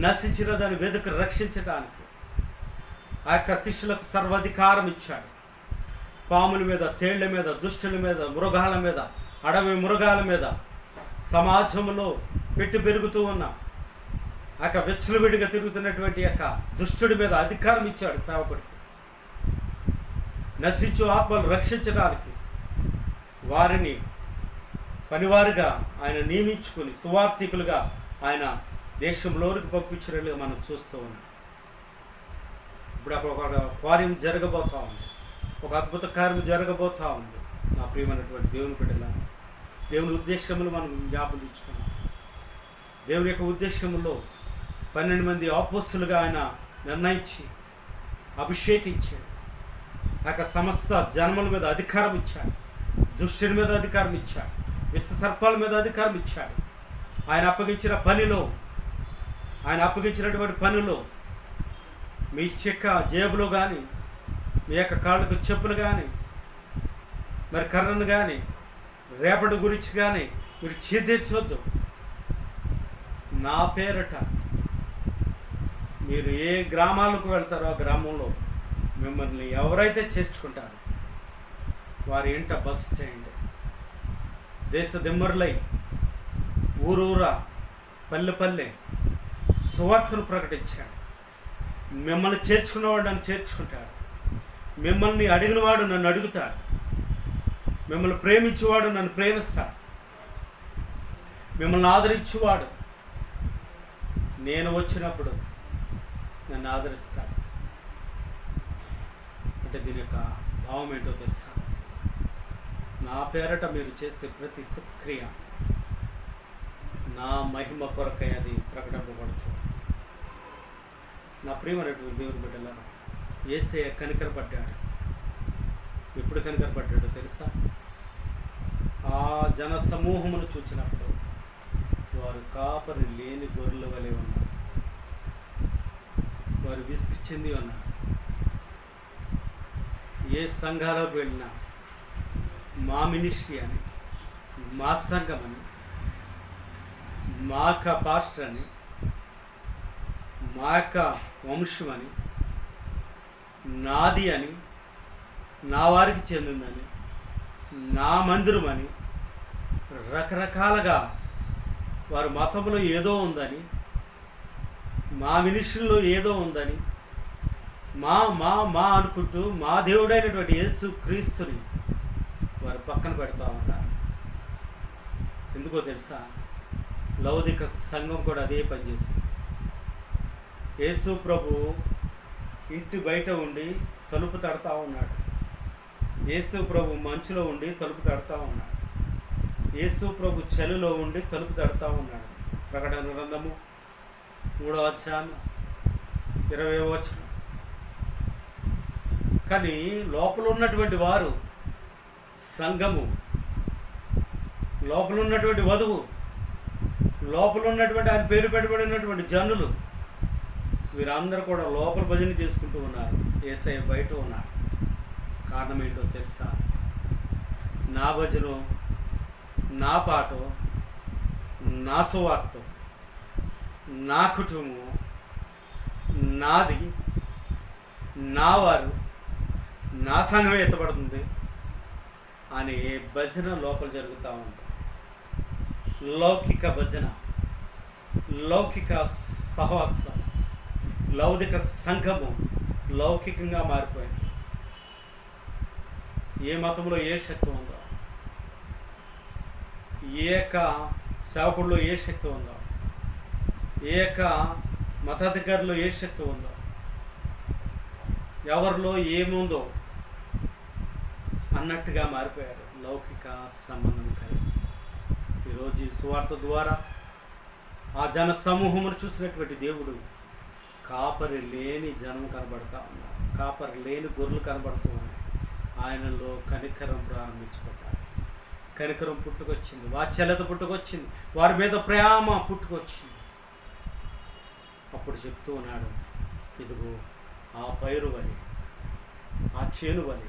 నశించిన దాని వెతుకు రక్షించడానికి ఆ యొక్క శిష్యులకు సర్వాధికారం ఇచ్చాడు. పాముల మీద, తేళ్ల మీద, దుష్టుల మీద, మృగాల మీద, అడవి మృగాల మీద, సమాజంలో పెట్టి పెరుగుతూ ఉన్న ఆ యొక్క విచ్చలవిడిగా తిరుగుతున్నటువంటి యొక్క దుష్టుడి మీద అధికారం ఇచ్చాడు సేవకుడికి. నశించు ఆత్మలు రక్షించడానికి వారిని పనివారుగా ఆయన నియమించుకుని సువార్థికులుగా ఆయన దేశంలోనికి పంపించినట్లుగా మనం చూస్తూ ఉన్నాం. ఇప్పుడు అక్కడ ఒక కార్యం జరగబోతూ ఉంది, ఒక అద్భుత కార్యం జరగబోతూ ఉంది. నా ప్రియమైనటువంటి దేవుని బిడ్డల, దేవుని ఉద్దేశములు మనం జ్ఞాపకం తెచ్చుకున్నాం. దేవుని యొక్క ఉద్దేశంలో 12 మంది అపోస్తలుగా ఆయన నిర్ణయించి అభిషేకించాడు. ఆ యొక్క సమస్త జన్మల మీద అధికారం ఇచ్చాడు. దుష్టుని మీద అధికారం ఇచ్చాడు. విష సర్పాల మీద అధికారం ఇచ్చాడు. ఆయన అప్పగించినటువంటి పనిలో మీ చెక్క జేబులో కానీ, మీ యొక్క కాళ్ళకు చెప్పులు కానీ, మరి కర్రను కానీ, రేపటి గురించి కానీ మీరు ఛేదించవద్దు. నా పేరట మీరు ఏ గ్రామాలకు వెళ్తారో ఆ గ్రామంలో మిమ్మల్ని ఎవరైతే చేర్చుకుంటారో వారి ఇంట బస చేయండి. దేశ దిమ్మరులై ఊరూరా పల్లె పల్లె సువార్తను ప్రకటించాడు. మిమ్మల్ని చేర్చుకున్నవాడు నన్ను చేర్చుకుంటాడు, మిమ్మల్ని అడిగినవాడు నన్ను అడుగుతాడు, మిమ్మల్ని ప్రేమించేవాడు నన్ను ప్రేమిస్తాడు, మిమ్మల్ని ఆదరించేవాడు నేను వచ్చినప్పుడు నన్ను ఆదరిస్తాడు. అంటే దీని యొక్క భావం ఏంటో తెలుసా? నా పేరట మీరు చేసే ప్రతి సత్క్రియ నా మహిమ కొరకై అది ప్రకటింపబడుతుంది. నా ప్రియమైనటువంటి దేవుని బిడ్డలారా, యేసయ్య కనికరపడ్డాడు. ఎప్పుడు కనికరపడ్డాడో తెలుసా? ఆ జన సమూహమును చూచినప్పుడు వారు కాపరి లేని గొర్రెల వలె ఉన్నారు. వారు విసుగు చెంది ఉన్నారు. ఏ సంఘాలకు వెళ్ళినా మా మినిస్ట్రీ అని, మా సంఘం అని, మా యొక్క పాస్టర్ అని, మా యొక్క వంశం అని, నాది అని, నా వారికి చెందిందని, నా మందిరం అని, రకరకాలుగా వారి మతంలో ఏదో ఉందని, మా మినిస్ట్రీలో ఏదో ఉందని మా మా మా అనుకుంటూ మా దేవుడైనటువంటి యేసు క్రీస్తుని వారు పక్కన పెడతా ఉన్నారు. ఎందుకో తెలుసా? లౌదిక సంఘం కూడా అదే పనిచేసింది. యేసు ప్రభు ఇంటి బయట ఉండి తలుపు తడతా ఉన్నాడు. యేసు ప్రభు మంచులో ఉండి తలుపు తడతా ఉన్నాడు. యేసు ప్రభు చలిలో ఉండి తలుపు తడతా ఉన్నాడు. ప్రకటన గ్రంథము 3వ అధ్యాయం 20వ వచనం. కానీ లోపల ఉన్నటువంటి వారు, సంఘము, లోపల ఉన్నటువంటి వధువు, లోపల ఉన్నటువంటి ఆయన పేరు పెట్టబడినటువంటి జనులు, వీరందరూ కూడా లోపల భజన చేసుకుంటూ ఉన్నారు. యేసయ్య బయట ఉన్నారు. కారణం ఏంటో తెలుసా? నా భజన, నా పాట, నా సువార్త, నా కుటుంబం, నాది, నా వారు, నా సంఘం ఎత్తబడుతుంది అనే భజన లోపల జరుగుతూ ఉంటుంది. లౌకిక భజన, లౌకిక సహవాసం, లౌకిక సంఘము లౌకికంగా మారిపోయింది. ఏ మతంలో ఏ శక్తి ఉందో, ఏ యొక్క సేవకుల్లో ఏ శక్తి ఉందో, ఏ యొక్క మతాధికారులో ఏ శక్తి ఉందో, ఎవరిలో ఏముందో అన్నట్టుగా మారిపోయారు. లౌకిక సంబంధం కలిగి ఈరోజు ఈ సువార్త ద్వారా ఆ జన సమూహమును చూసినటువంటి దేవుడు కాపరి లేని జనం కనబడతా ఉన్నారు. కాపరి లేని గొర్రెలు కనబడుతూ ఉన్నాయి. ఆయనలో కనికరం ప్రారంభించబడ్డారు. కనికరం పుట్టుకొచ్చింది, వాత్సల్యత పుట్టుకొచ్చింది, వారి మీద ప్రేమ పుట్టుకొచ్చింది. అప్పుడు చెప్తూ ఉన్నాడు, ఇదిగో ఆ పైరు వలె, ఆ చేను వలె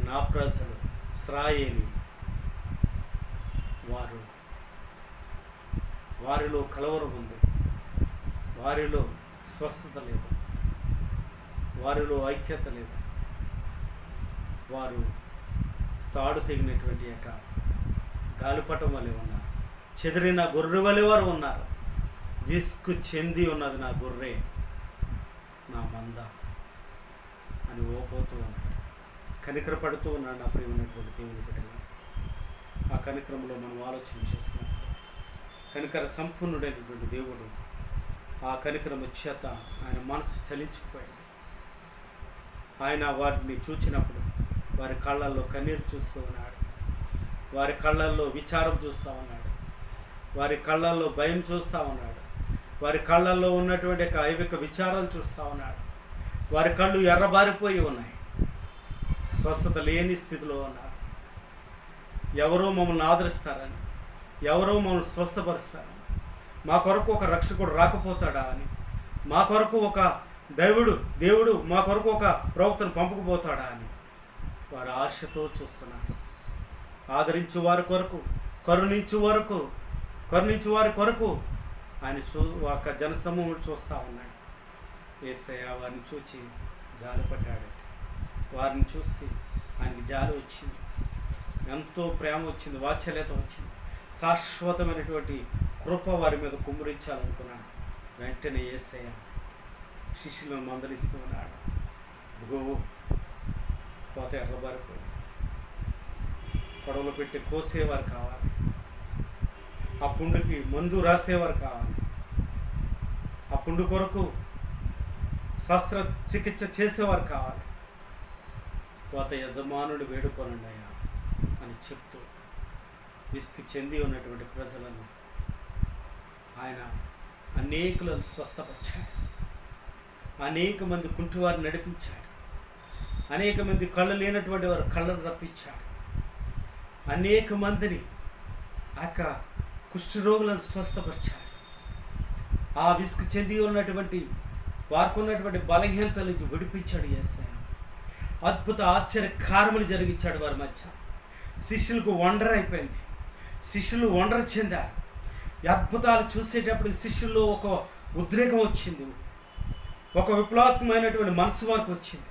నా ప్రజలు ఇశ్రాయేలు వారిలో కలవరం ఉంది, వారిలో స్వస్థత లేదు, వారిలో ఐక్యత లేదు. వారు తాడు తెగినటువంటి యొక్క గాలిపటం వలె ఉన్నారు. చెదిరిన గొర్రె వలె వారు ఉన్నారు. విసుగు చెంది ఉన్నది నా గొర్రె, నా మంద అని ఓపోతూ ఉన్నాడు. కనికరపడుతూ ఉన్నాడు. నా ప్రియమైనటువంటి దేవుని బిడ్డగా ఆ కనికరంలో మనం ఆలోచన చేస్తున్నాం. కనికర సంపూర్ణుడైనటువంటి దేవుడు ఆ కనికరం చేత ఆయన మనసు చలించిపోయింది. ఆయన వారిని చూచినప్పుడు వారి కళ్ళల్లో కన్నీరు చూస్తూ ఉన్నాడు. వారి కళ్ళల్లో విచారం చూస్తూ ఉన్నాడు. వారి కళ్ళల్లో భయం చూస్తూ ఉన్నాడు. వారి కళ్ళల్లో ఉన్నటువంటి ఐవిక విచారాలు చూస్తూ ఉన్నాడు. వారి కళ్ళు ఎర్రబారిపోయి ఉన్నాయి. స్వస్థత లేని స్థితిలో ఉన్నారు. ఎవరో మమ్మల్ని ఆదరిస్తారని, ఎవరో మమ్మల్ని స్వస్థపరుస్తారని, మా కొరకు ఒక రక్షకుడు రాకపోతాడా అని, మా కొరకు ఒక దేవుడు మా కొరకు ఒక ప్రవక్తను పంపకపోతాడా అని వారు ఆశతో చూస్తున్నారు. ఆదరించు వారి కొరకు, కరుణించు వారి కొరకు ఆయన ఒక జనసమూహం చూస్తూ ఉన్నాడు. యేసయ్య వారిని చూచి జాలిపడ్డాడు. వారిని చూసి ఆయనకి జాలి వచ్చింది, ఎంతో ప్రేమ వచ్చింది, వాత్సల్యత వచ్చింది, శాశ్వతమైనటువంటి కృప వారి మీద కుమ్మరించాలనుకున్నాడు. వెంటనే యేసయ్య శిష్యులను మందలిస్తూ ఉన్నాడు. ఇదిగో కోత ఎర్రబారిపోయింది, పొడవలు పెట్టి కోసేవారు కావాలి, ఆ పుండుకి మందు రాసేవారు కావాలి, ఆ పుండు కొరకు శస్త్రచికిత్స చేసేవారు కావాలి. కోత యజమానుడు వేడుకోనండి అయ్యా అని చెప్తూ విసికి చెంది ఉన్నటువంటి ప్రజలను ఆయన అనేకులను స్వస్థపరిచాడు. అనేక మంది కుంటివారు నడిపించాడు. అనేక మంది కళ్ళు లేనటువంటి వారు కళ్ళను రప్పించాడు. అనేక మందిని కుష్ఠరోగులను స్వస్థపరిచాడు. ఆ విసుగు చెంది ఉన్నటువంటి వారికి ఉన్నటువంటి బలహీనతల నుంచి విడిపించాడు యేసయ్య. అద్భుత ఆశ్చర్య కార్యములు జరిగించాడు వారి మధ్య. శిష్యులకు వండర్ అయిపోయింది, శిష్యులు వండర్ చెందారు. ఈ అద్భుతాలు చూసేటప్పుడు శిష్యుల్లో ఒక ఉద్రేకం వచ్చింది, ఒక విప్లవాత్మకమైనటువంటి మనసు వారికి వచ్చింది.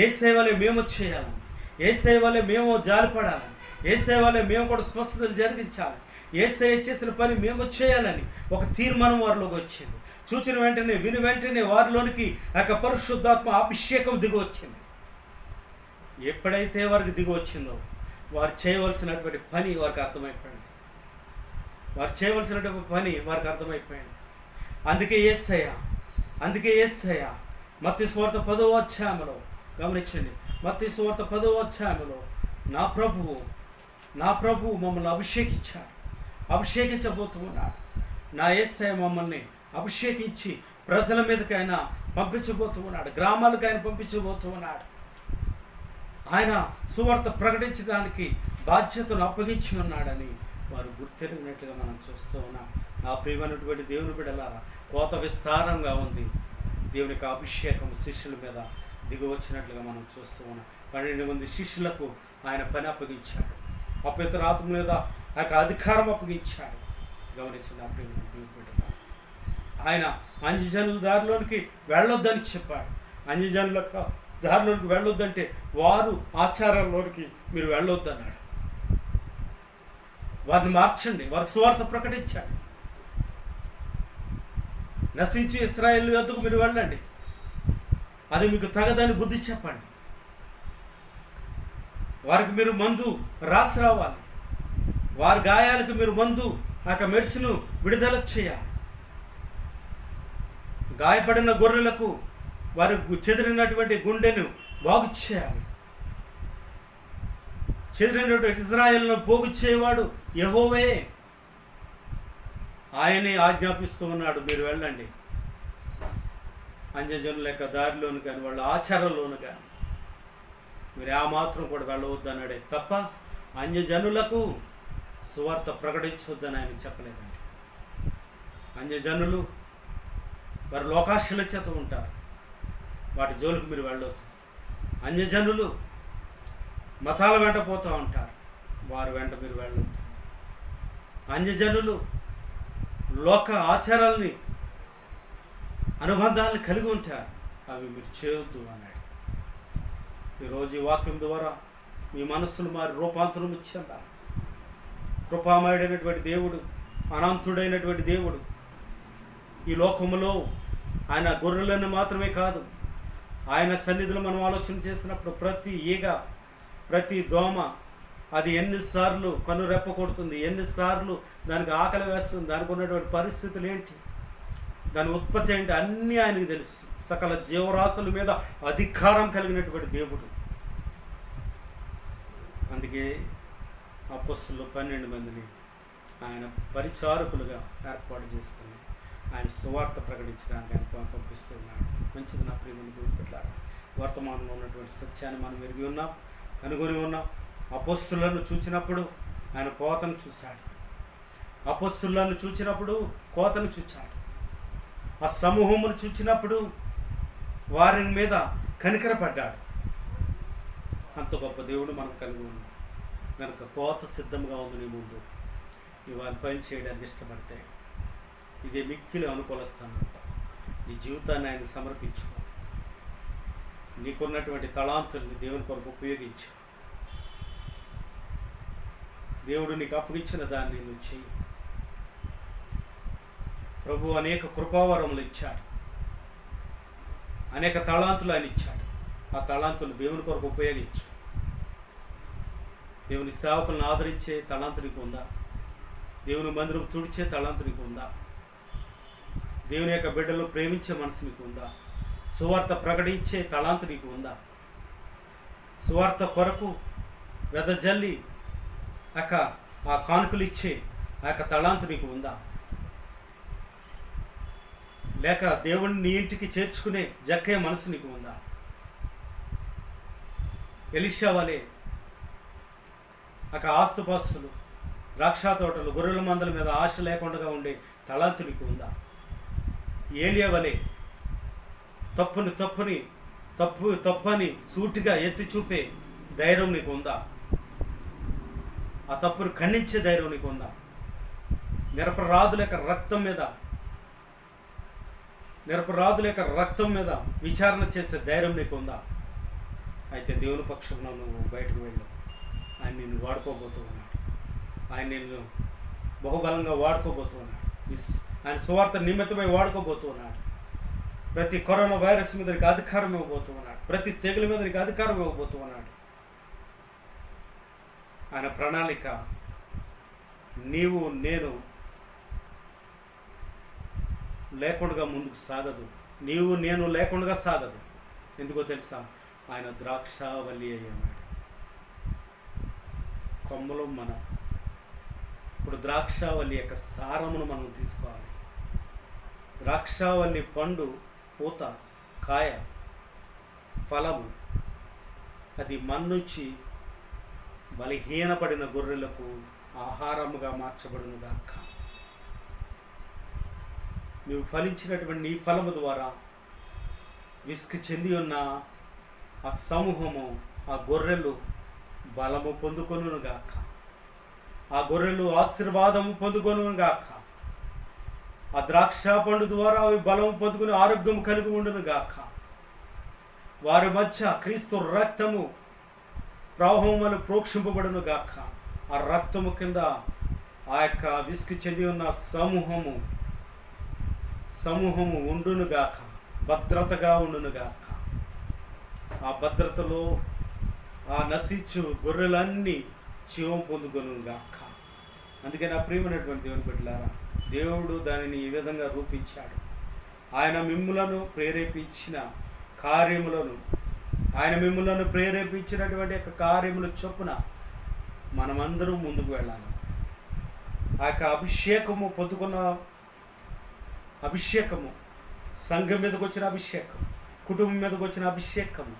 ఏ సేవలే మేము చేయాలని, ఏ సేవలే మేము జాలిపడాలని, ఏ సేవలే మేము కూడా స్వస్థతలు జరిగించాలి, ఏ సేవ చేసిన పని మేము చేయాలని ఒక తీర్మానం వారిలోకి వచ్చింది. చూచిన వెంటనే విని వెంటనే వారిలోనికి పరిశుద్ధాత్మ అభిషేకం దిగి వచ్చింది. ఎప్పుడైతే వారికి దిగి వచ్చిందో వారు చేయవలసినటువంటి పని వారికి అర్థమైపోయింది. వారు చేయవలసినటువంటి పని వారికి అర్థమైపోయింది. అందుకే యేసయ్య మత్తయి సువార్త 10వ అధ్యాయంలో గమనించండి. మత్తయి సువార్త 10వ అధ్యాయంలో నా ప్రభువు మమ్మల్ని అభిషేకించబోతున్నాడు. నా యేసయ్య మమ్మల్ని అభిషేకించి ప్రజల మీదకి ఆయన పంపించబోతున్నాడు, గ్రామాలకు ఆయన పంపించబోతున్నాడు. ఆయన సువార్త ప్రకటించడానికి బాధ్యతను అప్పగించి ఉన్నాడని వారు గుర్తెరిగినట్లుగా మనం చూస్తూ ఉన్నాం. నా ప్రియమైనటువంటి దేవుని బిడ్డలారా, కోత విస్తారంగా ఉంది. దేవుని యొక్క అభిషేకం శిష్యుల మీద దిగి వచ్చినట్లుగా మనం చూస్తూ ఉన్నాం. 12 మంది శిష్యులకు ఆయన పని అప్పగించాడు, అపవిత్రాత్మ మీద అధికారం అప్పగించాడు. గమనించిన నా ప్రియమైన దేవుని బిడ్డలారా, ఆయన అన్యజనుల దారిలోనికి వెళ్ళొద్దని చెప్పాడు. అన్యజనుల దారిలోనికి వెళ్ళొద్దంటే వారు ఆచారాల్లోనికి మీరు వెళ్ళొద్దన్నాడు. వారిని మార్చండి, వారికి సువార్త ప్రకటించండి. నశించి ఇశ్రాయేలు యొద్దకు మీరు వెళ్ళండి, అది మీకు తగదని బుద్ధి చెప్పండి. వారికి మీరు మందు రాసి రావాలి, వారి గాయాలకు మీరు మందు మెడిసిన్ విడుదల చేయాలి. గాయపడిన గొర్రెలకు వారి చెదిరినటువంటి గుండెను బాగు చేయాలి. చెదిరినటువంటి ఇశ్రాయేలును పోగు చేయవాడు యెహోవే, ఆయనే ఆజ్ఞాపిస్తూ ఉన్నాడు, మీరు వెళ్ళండి. అన్యజనుల యొక్క దారిలోను కానీ వాళ్ళ ఆచారంలోను కానీ మీరు ఆ మాత్రం కూడా వెళ్ళవద్దు అన్నాడే తప్ప అన్యజనులకు సువార్త ప్రకటించవద్దని ఆయన చెప్పలేదండి. అన్యజనులు వారు లోకాశల చేత ఉంటారు, వాటి జోలికి మీరు వెళ్ళొద్దు. అన్యజనులు మతాల వెంట పోతూ ఉంటారు, వారి వెంట మీరు వెళ్ళొద్దు. అన్యజనులు లోక ఆచారాలని అనుబంధాలను కలిగి ఉంటారు, అవి మీరు చేయొద్దు అన్నాడు. ఈరోజు ఈ వాక్యం ద్వారా మీ మనస్సును మారి రూపాంతరం చెందాలి. కృపామయుడైనటువంటి దేవుడు, అనంతుడైనటువంటి దేవుడు ఈ లోకములో ఆయన గొర్రెలను మాత్రమే కాదు, ఆయన సన్నిధిలో మనం ఆలోచన చేసినప్పుడు ప్రతి ఈగ, ప్రతి దోమ అది ఎన్నిసార్లు కనురెప్ప కొడుతుంది, ఎన్నిసార్లు దానికి ఆకలి వేస్తుంది, దానికి ఉన్నటువంటి పరిస్థితులు ఏంటి, దాని ఉత్పత్తి ఏంటి, అన్నీ ఆయనకు తెలుసు. సకల జీవరాశుల మీద అధికారం కలిగినటువంటి దేవుడు. అందుకే అపొస్తలులు 12 మందిని ఆయన పరిచారకులుగా ఏర్పాటు చేసుకుని ఆయన సువార్త ప్రకటించడానికి ఆయన పంపిస్తున్నాడు. మంచిది నా ప్రియమైన దేవుని బిడ్డలారా, వర్తమానంలో ఉన్నటువంటి సత్యాన్ని మనం ఎరిగి ఉన్నాం, కనుగొని ఉన్నాం. అపొస్తలులను చూచినప్పుడు ఆయన కోతను చూశాడు, అపొస్తలులను చూచినప్పుడు కోతను చూచాడు, ఆ సమూహమును చూచినప్పుడు వారి మీద కనికరపడ్డాడు. అంత గొప్ప దేవుడు మనం కలిగి ఉన్నాం కనుక కోత సిద్ధంగా ఉంది నీ ముందు. ఇవాళ పని చేయడానికి ఇష్టపడితే ఇదే మిక్కిలి అనుకూలస్తాను. నీ జీవితాన్ని ఆయన సమర్పించుకో. నీకున్నటువంటి తలాంతుల్ని దేవుని కొరకు ఉపయోగించు. దేవుడు నీకు అప్పగించిన దాన్ని నువ్వు చెయ్యి. ప్రభు అనేక కృపావరములు ఇచ్చాడు, అనేక తలాంతులు ఆయన ఇచ్చాడు. ఆ తలాంతులు దేవుని కొరకు ఉపయోగించు. దేవుని సేవకులను ఆదరించే తలాంతు నీకు ఉందా? దేవుని మందిరం తుడిచే తలాంతు నీకు ఉందా? దేవుని యొక్క బిడ్డలు ప్రేమించే మనసు నీకు ఉందా? సువార్త ప్రకటించే తలాంతు నీకు ఉందా? సువార్త కొరకు వెదజల్లి ఆ కానుకలు ఇచ్చే ఆ యొక్క తలాంతు నీకు ఉందా? లేక దేవుణ్ణి నీ ఇంటికి చేర్చుకునే జక్కే మనసు నీకు ఉందా? ఎలీషా వలె ఆస్తుపాస్తులు, ద్రాక్ష తోటలు, గొర్రెల మందల మీద ఆశ లేకుండా ఉండే తలాంతు నీకు ఉందా? ఏలియా వలె తప్పని సూటిగా ఎత్తి చూపే ధైర్యం నీకు ఉందా? ఆ తప్పును ఖండించే ధైర్యం నీకు ఉందా? నిరపరాధుల యొక్క రక్తం మీద విచారణ చేసే ధైర్యం నీకు ఉందా? అయితే దేవుని పక్షంలో నువ్వు బయటకు వెళ్ళు. ఆయన నిన్ను వాడుకోబోతూ ఉన్నాడు. ఆయన నిన్ను బహుబలంగా వాడుకోబోతూ ఉన్నాడు. ఆయన సువార్త నిమిత్తమై వాడుకోబోతూ ఉన్నాడు. ప్రతి కరోనా వైరస్ మీద నీకు అధికారం ఇవ్వబోతూ ఉన్నాడు. ప్రతి తెగుల మీద నీకు అధికారం ఇవ్వబోతూ ఉన్నాడు. ఆయన ప్రణాళిక నీవు నేను లేకుండా ముందుకు సాగదు. నీవు నేను లేకుండా సాగదు. ఎందుకో తెలుసా? ఆయన ద్రాక్షావల్లి అయ్యాడు. కొమ్మలు మనం. ఇప్పుడు ద్రాక్షావల్లి యొక్క సారమును మనం తీసుకోవాలి. ద్రాక్షావల్లి పండు, పూత, కాయ, ఫలము అది మన్నుంచి బలహీనపడిన గొర్రెలకు ఆహారముగా మార్చబడును గాక. నువ్వు ఫలించినటువంటి నీ ఫలము ద్వారా విసుగు చెంది ఉన్న ఆ సమూహము, ఆ గొర్రెలు బలము పొందుకొనును గాక. ఆ గొర్రెలు ఆశీర్వాదము పొందుకొనును గాక. ఆ ద్రాక్ష పండు ద్వారా అవి బలము పొందుకుని ఆరోగ్యం కలిగి ఉండును గాక. వారి మధ్య క్రీస్తు రక్తము ప్రవాహములు ప్రోక్షింపబడును గాక. ఆ రక్తము కింద ఆ యొక్క విసుగు చెంది ఉన్న సమూహము ఉండును గాక. భద్రతగా ఉండును గాక. ఆ భద్రతలో ఆ నశించు గొర్రెలన్నీ జీవం పొందుకొను గాక. అందుకే నా ప్రియమైనటువంటి దేవుని బిడ్డలారా, దేవుడు దానిని ఈ విధంగా రూపించాడు. ఆయన మిమ్ములను ప్రేరేపించిన కార్యములను, ఆయన మిమ్ములను ప్రేరేపించినటువంటి యొక్క కార్యముల చొప్పున మనమందరం ముందుకు వెళ్ళాలి. ఆ యొక్క అభిషేకము పొందుకున్న అభిషేకము, సంఘం మీదకి వచ్చిన అభిషేకం, కుటుంబం మీదకి వచ్చిన అభిషేకము,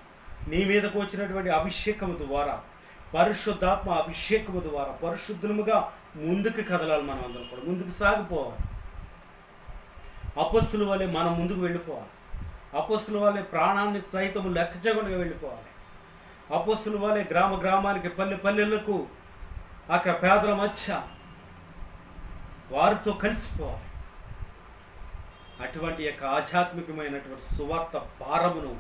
నీ మీదకు వచ్చినటువంటి అభిషేకము ద్వారా, పరిశుద్ధాత్మ అభిషేకము ద్వారా పరిశుద్ధముగా ముందుకు కదలాలి. మనం అందరం కూడా ముందుకు సాగిపోవాలి. అపొస్తలుల వలె మనం ముందుకు వెళ్ళిపోవాలి. అపొస్తలుల వలె ప్రాణాన్ని సైతము లెక్కచకుండా వెళ్ళిపోవాలి. అపొస్తలుల వలె గ్రామానికి, పల్లెలకు ఆ పేదల మధ్య వారితో కలిసిపోవాలి. అటువంటి యొక్క ఆధ్యాత్మికమైనటువంటి సువార్త భారమును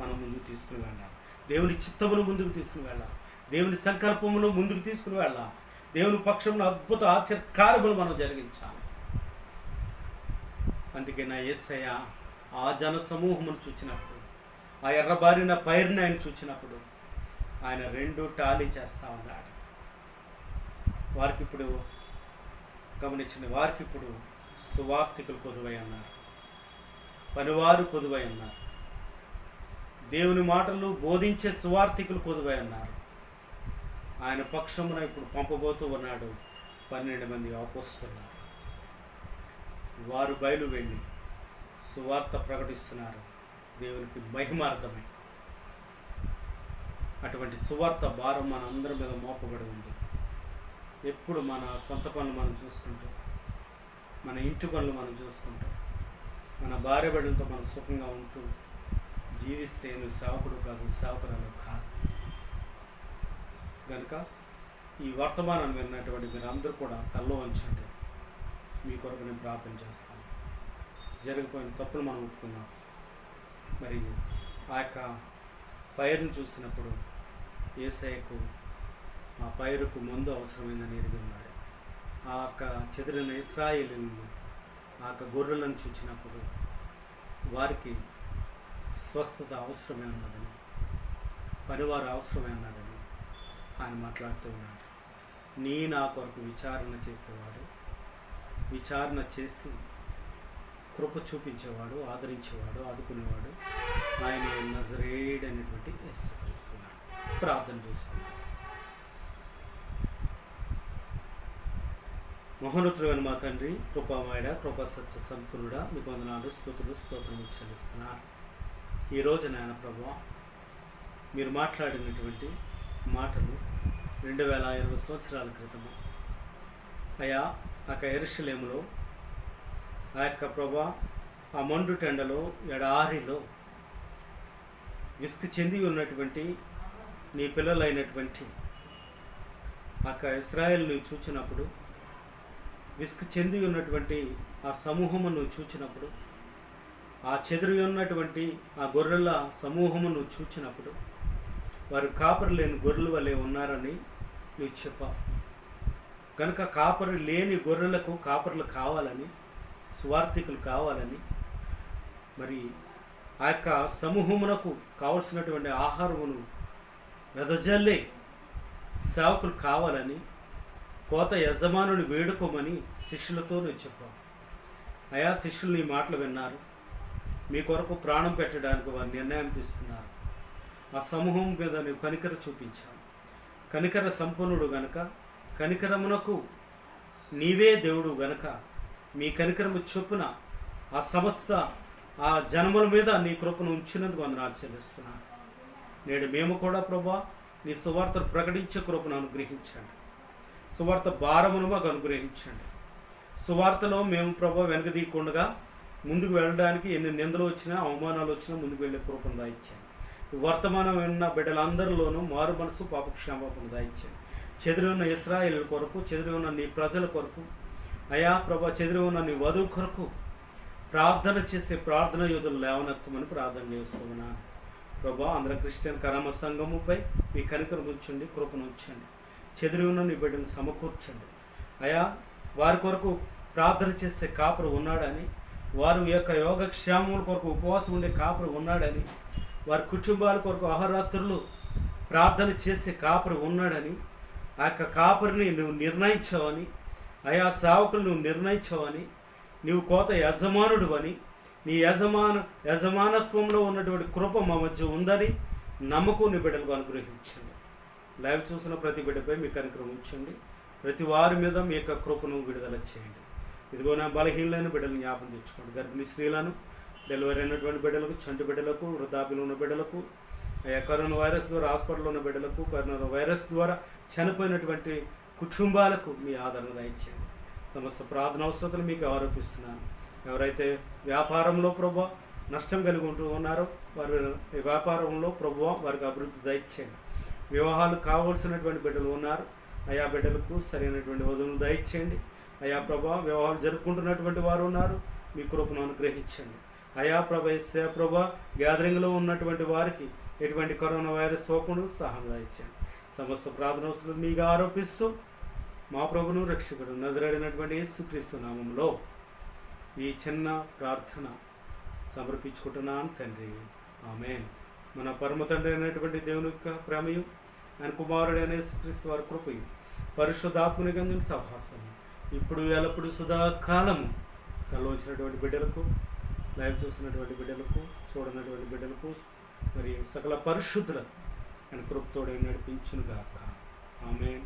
మనం ముందుకు తీసుకుని వెళ్ళాలి. దేవుని చిత్తమును ముందుకు తీసుకుని వెళ్ళాలి. దేవుని సంకల్పమును ముందుకు తీసుకుని వెళ్ళాలి. దేవుని పక్షంలో అద్భుత ఆశ్చర్యకార్యములు మనం జరిగించాలి. అందుకే నా యేసయ్య ఆ జన సమూహమును చూచినప్పుడు, ఆ ఎర్రబారిన పైరుని ఆయన చూచినప్పుడు ఆయన 2 టాలీ చేస్తూ ఉన్నాడు. వారికి ఇప్పుడు గమనించిన వారికి ఇప్పుడు సువార్థికులు కొదువై అన్నారు, పనివారు కొదువై అన్నారు, దేవుని మాటలు బోధించే సువార్థికులు కొదువై అన్నారు. ఆయన పక్షమున ఇప్పుడు పంపబోతూ ఉన్నాడు 12 మంది అపొస్తలులు. వారు బయలు వెళ్ళి సువార్త ప్రకటిస్తున్నారు. దేవునికి మహిమార్థమై అటువంటి సువార్త భారం మన అందరి మీద మోపబడి ఉంది. ఎప్పుడు మన సొంత పనులు మనం చూసుకుంటాం, మన ఇంటి పనులు మనం చూసుకుంటాం, మన భార్య బిడ్డలతో మనం సుఖంగా ఉంటూ జీవిస్తే నువ్వు సేవకుడు కాదు, సేవకురాలు కాదు. కనుక ఈ వర్తమానాన్ని విన్నటువంటి మీరు అందరూ కూడా తల్లో ఉంచండి. మీ కొరకు నేను ప్రార్థన చేస్తాను. జరిగిపోయిన తప్పులు మనం ఒప్పుకున్నాం. మరి ఆ యొక్క పైరును చూసినప్పుడు యేసయ్యకు ఆ పైరుకు మందు అవసరమైందని ఎరిగి ఉన్నాడు. ఆ యొక్క చెదిరిన ఇశ్రాయేలీయులను ఆ యొక్క గొర్రెలను చూచినప్పుడు వారికి స్వస్థత అవసరమే ఉన్నదని, పనివారు అవసరమే ఉన్నదని ఆయన మాట్లాడుతూ ఉన్నాడు. నా కొరకు విచారణ చేసేవాడు, విచారణ చేసి కృప చూపించేవాడు, ఆదరించేవాడు, ఆదుకునేవాడు ఆయన నజరేయుడు అనేటువంటి యేసుక్రీస్తు. ప్రార్థన చేసుకున్నాడు. మహోన్నతుడైన మా తండ్రి, కృపామయుడ, కృపా సత్య సంపూర్ణుడా, మీకు వందనాలు, స్తుతులు, స్తోత్రములు చెల్లిస్తున్నాను. ఈరోజు నాయన ప్రభువా, మీరు మాట్లాడినటువంటి మాటలు 2020 సంవత్సరాల క్రితము అయా ఆ యొక్క యెరూషలేములో ఆ యొక్క ప్రభువా ఆ మండు టెండలో ఎడారిలో విసుగు చెంది ఉన్నటువంటి నీ పిల్లలైనటువంటి ఆ యొక్క ఇశ్రాయేలును చూచినప్పుడు, విసుగు చెంది ఉన్నటువంటి ఆ సమూహమును చూచినప్పుడు, ఆ చెదిరి ఉన్నటువంటి ఆ గొర్రెల సమూహమును చూచినప్పుడు వారు కాపరి లేని గొర్రెల వలె ఉన్నారని నువ్వు చెప్పావు. కనుక కాపరి లేని గొర్రెలకు కాపర్లు కావాలని, స్వార్థికులు కావాలని, మరి ఆ యొక్క సమూహమునకు కావలసినటువంటి ఆహారమును వెదజల్లే సేవకులు కావాలని కోత యజమానుని వేడుకోమని శిష్యులతో నువ్వు చెప్పావు. అయా శిష్యులు నీ మాటలు విన్నారు, మీ కొరకు ప్రాణం పెట్టడానికి వారు నిర్ణయం తీసుకున్నారు. ఆ సమూహం మీద నువ్వు కనికర చూపించావు. కనికర సంపన్నుడు గనక, కనికరమునకు నీవే దేవుడు గనక మీ కనికరము చొప్పున ఆ సమస్త ఆ జనముల మీద నీ కృపను ఉంచినందుకు వందనాలు చెల్లిస్తున్నాను. నేడు మేము కూడా ప్రభువా నీ సువార్తను ప్రకటించే కృపను అనుగ్రహించండి. సువార్త భారమును మాకు అనుగ్రహించండి. సువార్తలో మేము ప్రభువా వెనకదీయకుండా ముందుకు వెళ్ళడానికి ఎన్ని నిందలు వచ్చినా, అవమానాలు వచ్చినా ముందుకు వెళ్ళే కృపను దాయిచ్చాను. వర్తమానం ఉన్న బిడ్డలందరిలోనూ మారు మనసు పాపక్షమాపణ దాయిచ్చాను. చెదిరి ఉన్న ఇశ్రాయేలు కొరకు, చెదిరి ఉన్న నీ ప్రజల కొరకు, అయా ప్రభా చెదిరి ఉన్న నీ వధువు కొరకు ప్రార్థన చేసే ప్రార్థన యోధులు లేవనెత్తమని ప్రార్థన చేస్తున్నాను. ప్రభా ఆంధ్ర క్రిస్టియన్ కరామ సంఘముపై మీ కనికరం ఉంచండి, కృపను ఉంచండి. చెదిరి ఉన్న నీ బిడ్డను సమకూర్చండి. అయా వారి కొరకు ప్రార్థన చేసే కాపురు ఉన్నాడని, వారు యొక్క యోగక్షేమముల కొరకు ఉపవాసం ఉండే కాపురు ఉన్నాడని, వారి కుటుంబాల కొరకు అహరాత్రులు ప్రార్థన చేసే కాపురు ఉన్నాడని, ఆ యొక్క కాపురిని నువ్వు నిర్ణయించావని, ఆయా సేవకులు నువ్వు నిర్ణయించావని, నీవు కోత యజమానుడు అని, నీ యజమానత్వంలో ఉన్నటువంటి కృప మా మధ్య ఉందని నమ్మకం నీ బిడ్డలకు అనుగ్రహించండి. లైవ్ చూసిన ప్రతి బిడ్డపై మీ కనికరం ఉంచండి. ప్రతి వారి మీద మీ యొక్క కృపను విడుదల చేయండి. ఇదిగో నా బలహీనమైన బిడ్డలను జ్ఞాపకం తెచ్చుకోండి. గర్భిణీ స్త్రీలను, డెలివరీ అయినటువంటి బిడ్డలకు, చంటి బిడ్డలకు, వృద్ధాప్యంలో ఉన్న బిడ్డలకు, కరోనా వైరస్ ద్వారా హాస్పిటల్లో ఉన్న బిడ్డలకు, కరోనా వైరస్ ద్వారా చనిపోయినటువంటి కుటుంబాలకు మీ ఆదరణ దయచేయండి. సమస్త ప్రార్థన అవసరతలు మీకు ఆరోపిస్తున్నాను. ఎవరైతే వ్యాపారంలో ప్రభువా నష్టం కలిగి ఉంటూ ఉన్నారో వారి వ్యాపారంలో ప్రభువా వారికి అభివృద్ధి దయచేయండి. వివాహాలు కావాల్సినటువంటి బిడ్డలు ఉన్నారు, ఆయా బిడ్డలకు సరైనటువంటి వధువులు దయచేయండి. అయా ప్రభా వివాహాలు జరుపుకుంటున్నటువంటి వారు ఉన్నారు, మీ కృపను అనుగ్రహించండి. అయా ప్రభా గ్యాదరింగ్లో ఉన్నటువంటి వారికి ఎటువంటి కరోనా వైరస్ సోకను సహాయం దయచేయండి. సమస్త ప్రార్థన అవసరం మీకు ఆరోపిస్తూ మా ప్రభును రక్షకుడు నజరేడినటువంటి యేసుక్రీస్తు నామంలో ఈ చిన్న ప్రార్థన సమర్పించుకుంటున్నాను తండ్రి, ఆమేన్. మన పరమ తండ్రి అయినటువంటి దేవుని యొక్క ప్రేమయు, ఆయన కుమారుడైన యేసుక్రీస్తు వారి కృపయు, పరిశుద్ధాత్మని గంధిన సహవాసం ఇప్పుడు ఎల్లప్పుడు సదాకాలము కల్లోంచినటువంటి బిడ్డలకు, లైవ్ చూస్తున్నటువంటి బిడ్డలకు, చూడనటువంటి బిడ్డలకు, మరి సకల పరిశుద్ధులకు ఆయన కృపతోడే నడిపించునుగాక. ఆమేన్.